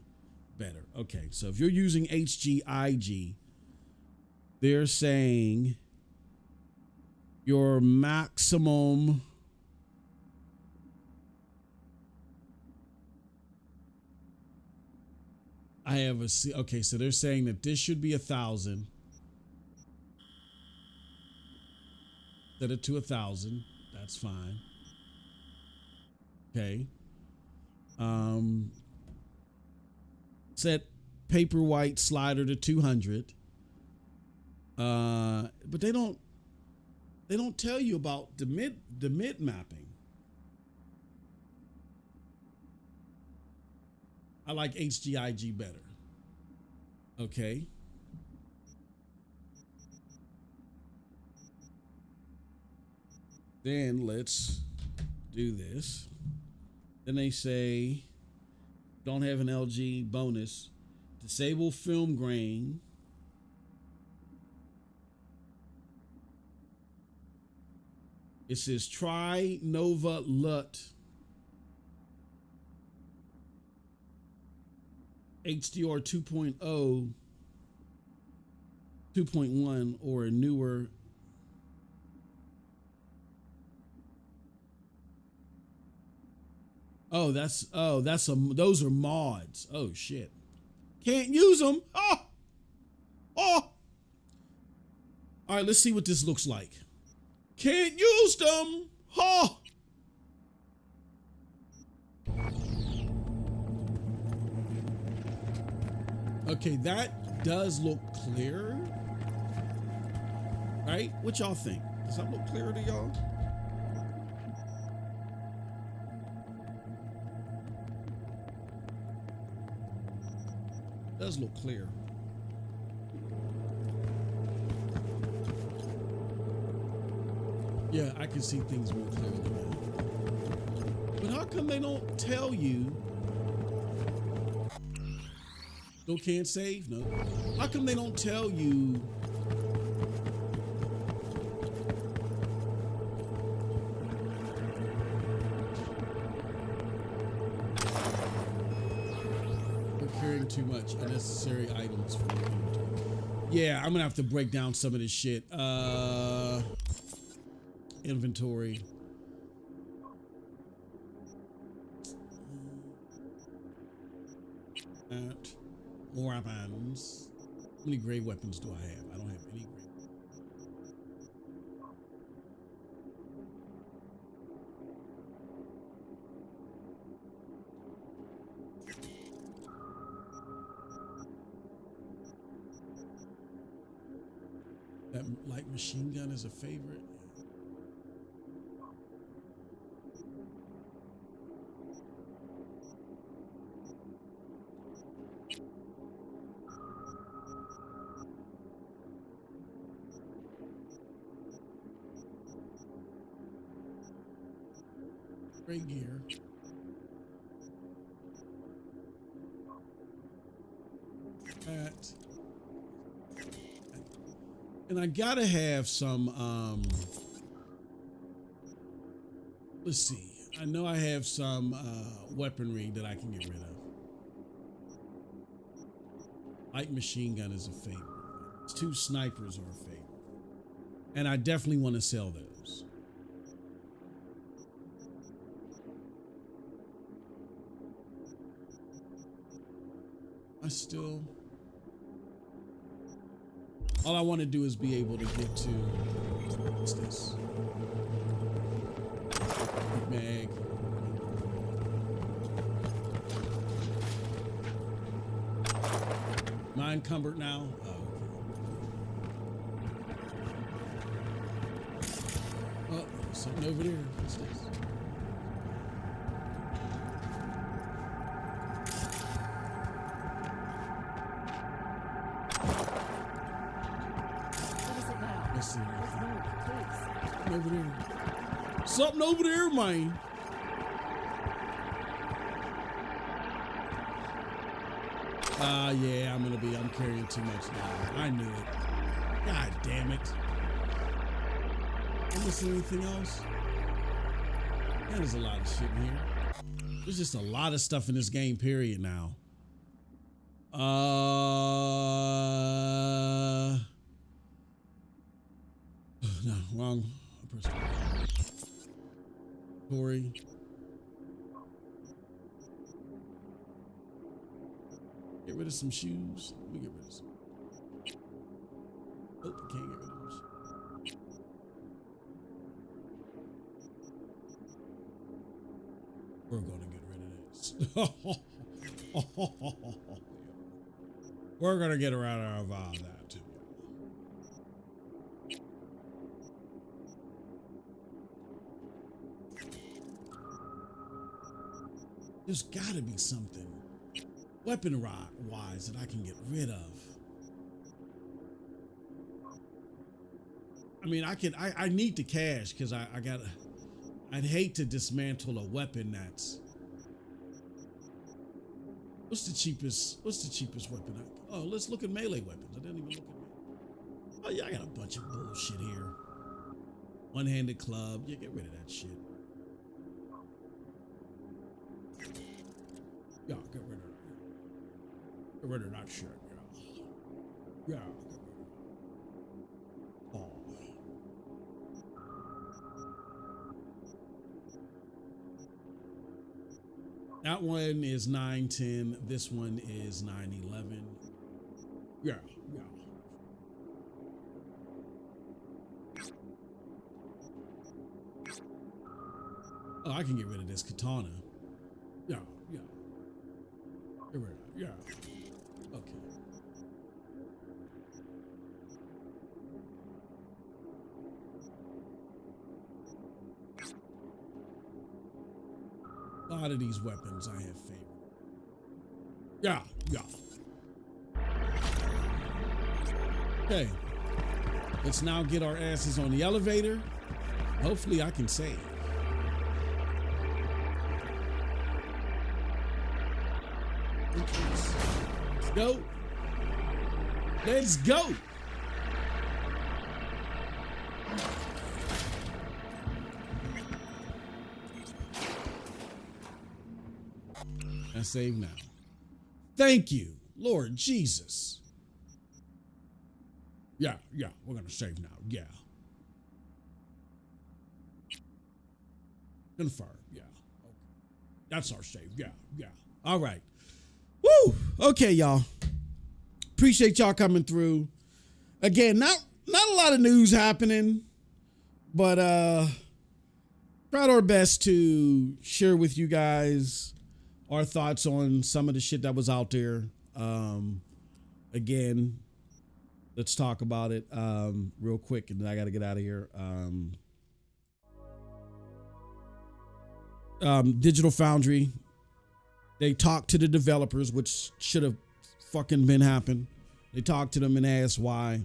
better. Okay, so if you're using HGIG, they're saying your maximum I have a okay, so they're saying that this should be 1,000. Set it to 1,000. That's fine. Okay. Set paper white slider to 200. But they don't tell you about the mid mapping. I like HGIG better. Okay. Then let's do this. Then they say, don't have an LG bonus. Disable film grain. It says try Nova LUT HDR 2.0, 2.1, or a newer. Those are mods. Oh shit. Can't use them. Oh. All right, let's see what this looks like. Can't use them. Oh. Okay, that does look clear. Right? What y'all think? Does that look clear to y'all? Does look clear. Yeah, I can see things more clearly now. But how come they don't tell you? Still can't save? No. How come they don't tell you? We're carrying too much unnecessary items from the inventory. Yeah, I'm gonna have to break down some of this shit. Inventory. More weapons. How many gray weapons do I have? I don't have any gray. That light machine gun is a favorite. Great gear. That. And I gotta have some, let's see. I know I have some weaponry that I can get rid of. Light machine gun is a favorite. Two snipers are a favorite. And I definitely want to sell those. All I want to do is be able to get to, what's this? Mag. Am I encumbered now? Oh, okay. Something over there. What's this? What is it now? Let's see. Let's move, please. Something over there. Something over there, man. Yeah, I'm carrying too much now. I knew it. God damn it. Am I missing anything else? Man, there's a lot of shit in here. There's just a lot of stuff in this game, period, now. No, wrong person. Corey. Get rid of some shoes. Let me get rid of some. Oh, I can't get rid of them. We're gonna get rid of this. We're gonna get around our that too. There's gotta be something weapon wise that I can get rid of. I mean, I need the cash because I'd hate to dismantle a weapon that's. What's the cheapest weapon? Oh, let's look at melee weapons. I didn't even look at melee. Oh yeah, I got a bunch of bullshit here. One-handed club. Yeah, get rid of that shit. Yeah, get rid of it. Get rid of that shit, yeah. Yeah. Oh. That one is 910. This one is 911. Yeah, yeah. Oh, I can get rid of this katana. Yeah, yeah. Get rid of it, yeah. Okay. A lot of these weapons I have favorite. Yeah, yeah. Okay. Let's now get our asses on the elevator. Hopefully I can save. Let's go. Let's go. I save now. Thank you, Lord Jesus. Yeah, yeah, we're gonna save now. Yeah. Confirm. Yeah. Okay. That's our save. Yeah, yeah. All right. Woo! Okay, y'all. Appreciate y'all coming through. Again, not a lot of news happening, but tried our best to share with you guys our thoughts on some of the shit that was out there. Again, let's talk about it real quick, and then I got to get out of here. Digital Foundry, they talked to the developers, which should have fucking been happened. They talked to them and asked why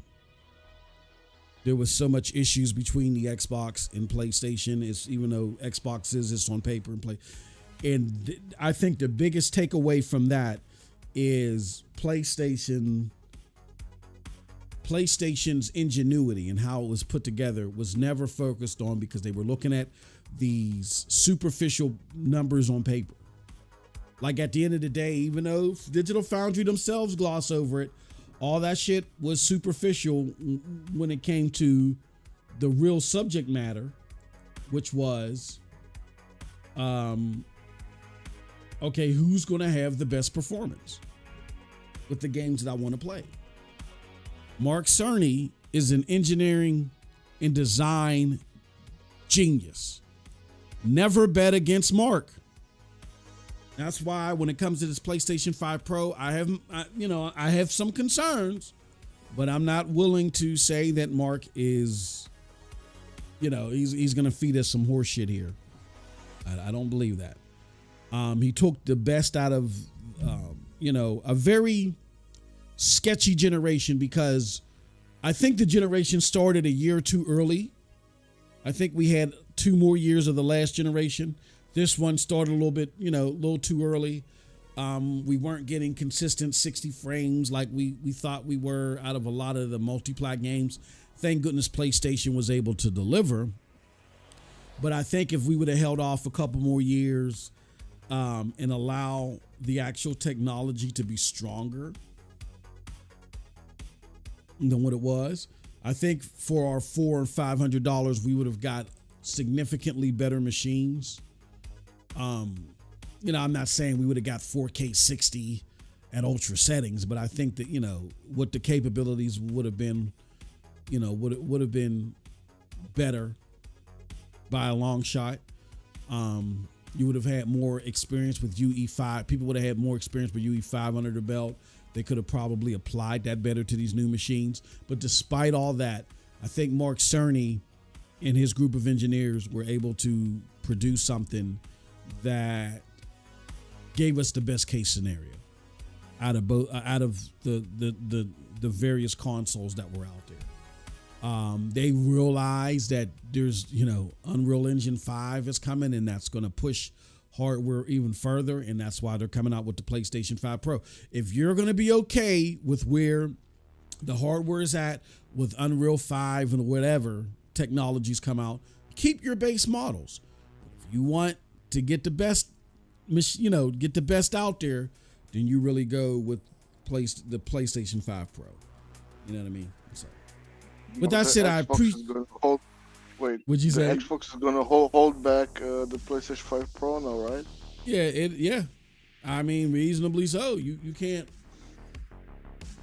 there was so much issues between the Xbox and PlayStation. It's, even though Xbox is it's on paper and play. And I think the biggest takeaway from that is PlayStation's ingenuity and how it was put together was never focused on, because they were looking at these superficial numbers on paper. Like, at the end of the day, even though Digital Foundry themselves gloss over it, all that shit was superficial when it came to the real subject matter, which was, okay, who's going to have the best performance with the games that I want to play? Mark Cerny is an engineering and design genius. Never bet against Mark. That's why when it comes to this PlayStation 5 Pro, I have some concerns, but I'm not willing to say that Mark is, he's gonna feed us some horse shit here. I don't believe that. He took the best out of a very sketchy generation, because I think the generation started a year too early. I think we had 2 more years of the last generation. This one started a little bit, a little too early. We weren't getting consistent 60 frames like we thought we were out of a lot of the multi-plat games. Thank goodness PlayStation was able to deliver. But I think if we would have held off a couple more years and allow the actual technology to be stronger than what it was, I think for our $400 or $500, we would have got significantly better machines. I'm not saying we would have got 4K 60 at ultra settings, but I think that, what the capabilities would have been, would have been better by a long shot. You would have had more experience with UE5. People would have had more experience with UE5 under the belt. They could have probably applied that better to these new machines. But despite all that, I think Mark Cerny and his group of engineers were able to produce something that gave us the best case scenario out of the various consoles that were out there. They realized that there's, Unreal Engine 5 is coming, and that's going to push hardware even further, and that's why they're coming out with the PlayStation 5 Pro. If you're going to be okay with where the hardware is at with Unreal 5 and whatever technologies come out, keep your base models. If you want to get the best, get the best out there, then you really go with the PlayStation 5 Pro. You know what I mean? So, with that said, I appreciate. What'd you say? Xbox is gonna hold back the PlayStation 5 Pro now, right? Yeah. I mean, reasonably so. You can't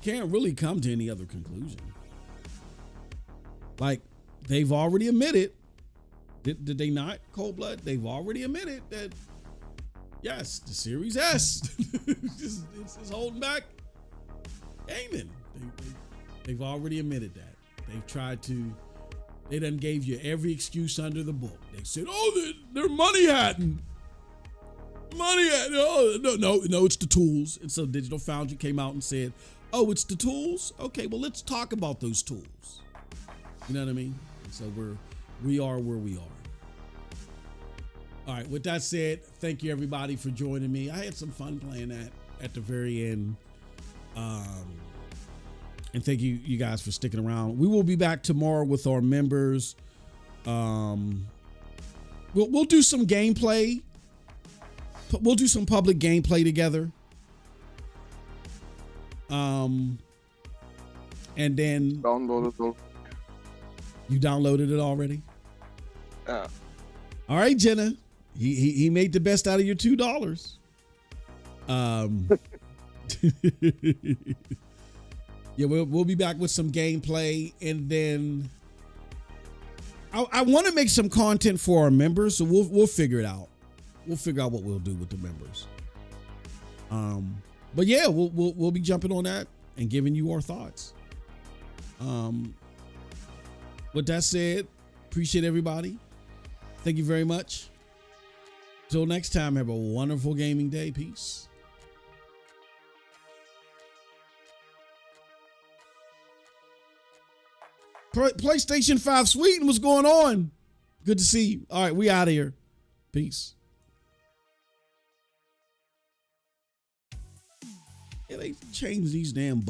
really come to any other conclusion. Like, they've already admitted. Did they not, Cold Blood? They've already admitted that, yes, the Series S is holding back gaming. They've already admitted that. They've tried to. They done gave you every excuse under the book. They said, "Oh, they're money hatting. Oh, no, it's the tools." And so Digital Foundry came out and said, "Oh, it's the tools. Okay, well, let's talk about those tools." You know what I mean? And so we are where we are. All right. With that said, thank you everybody for joining me. I had some fun playing that at the very end. And thank you guys for sticking around. We will be back tomorrow with our members. We'll do some gameplay. We'll do some public gameplay together. And then downloaded it. You downloaded it already? Yeah. All right, Jenna. He made the best out of your $2. Yeah, we'll be back with some gameplay, and then I want to make some content for our members, so we'll figure it out. We'll figure out what we'll do with the members. But yeah, we'll be jumping on that and giving you our thoughts. With that said, appreciate everybody. Thank you very much. Till next time, have a wonderful gaming day. Peace. PlayStation 5 Sweden, what's going on? Good to see you. All right, we out of here. Peace. Yeah, they changed these damn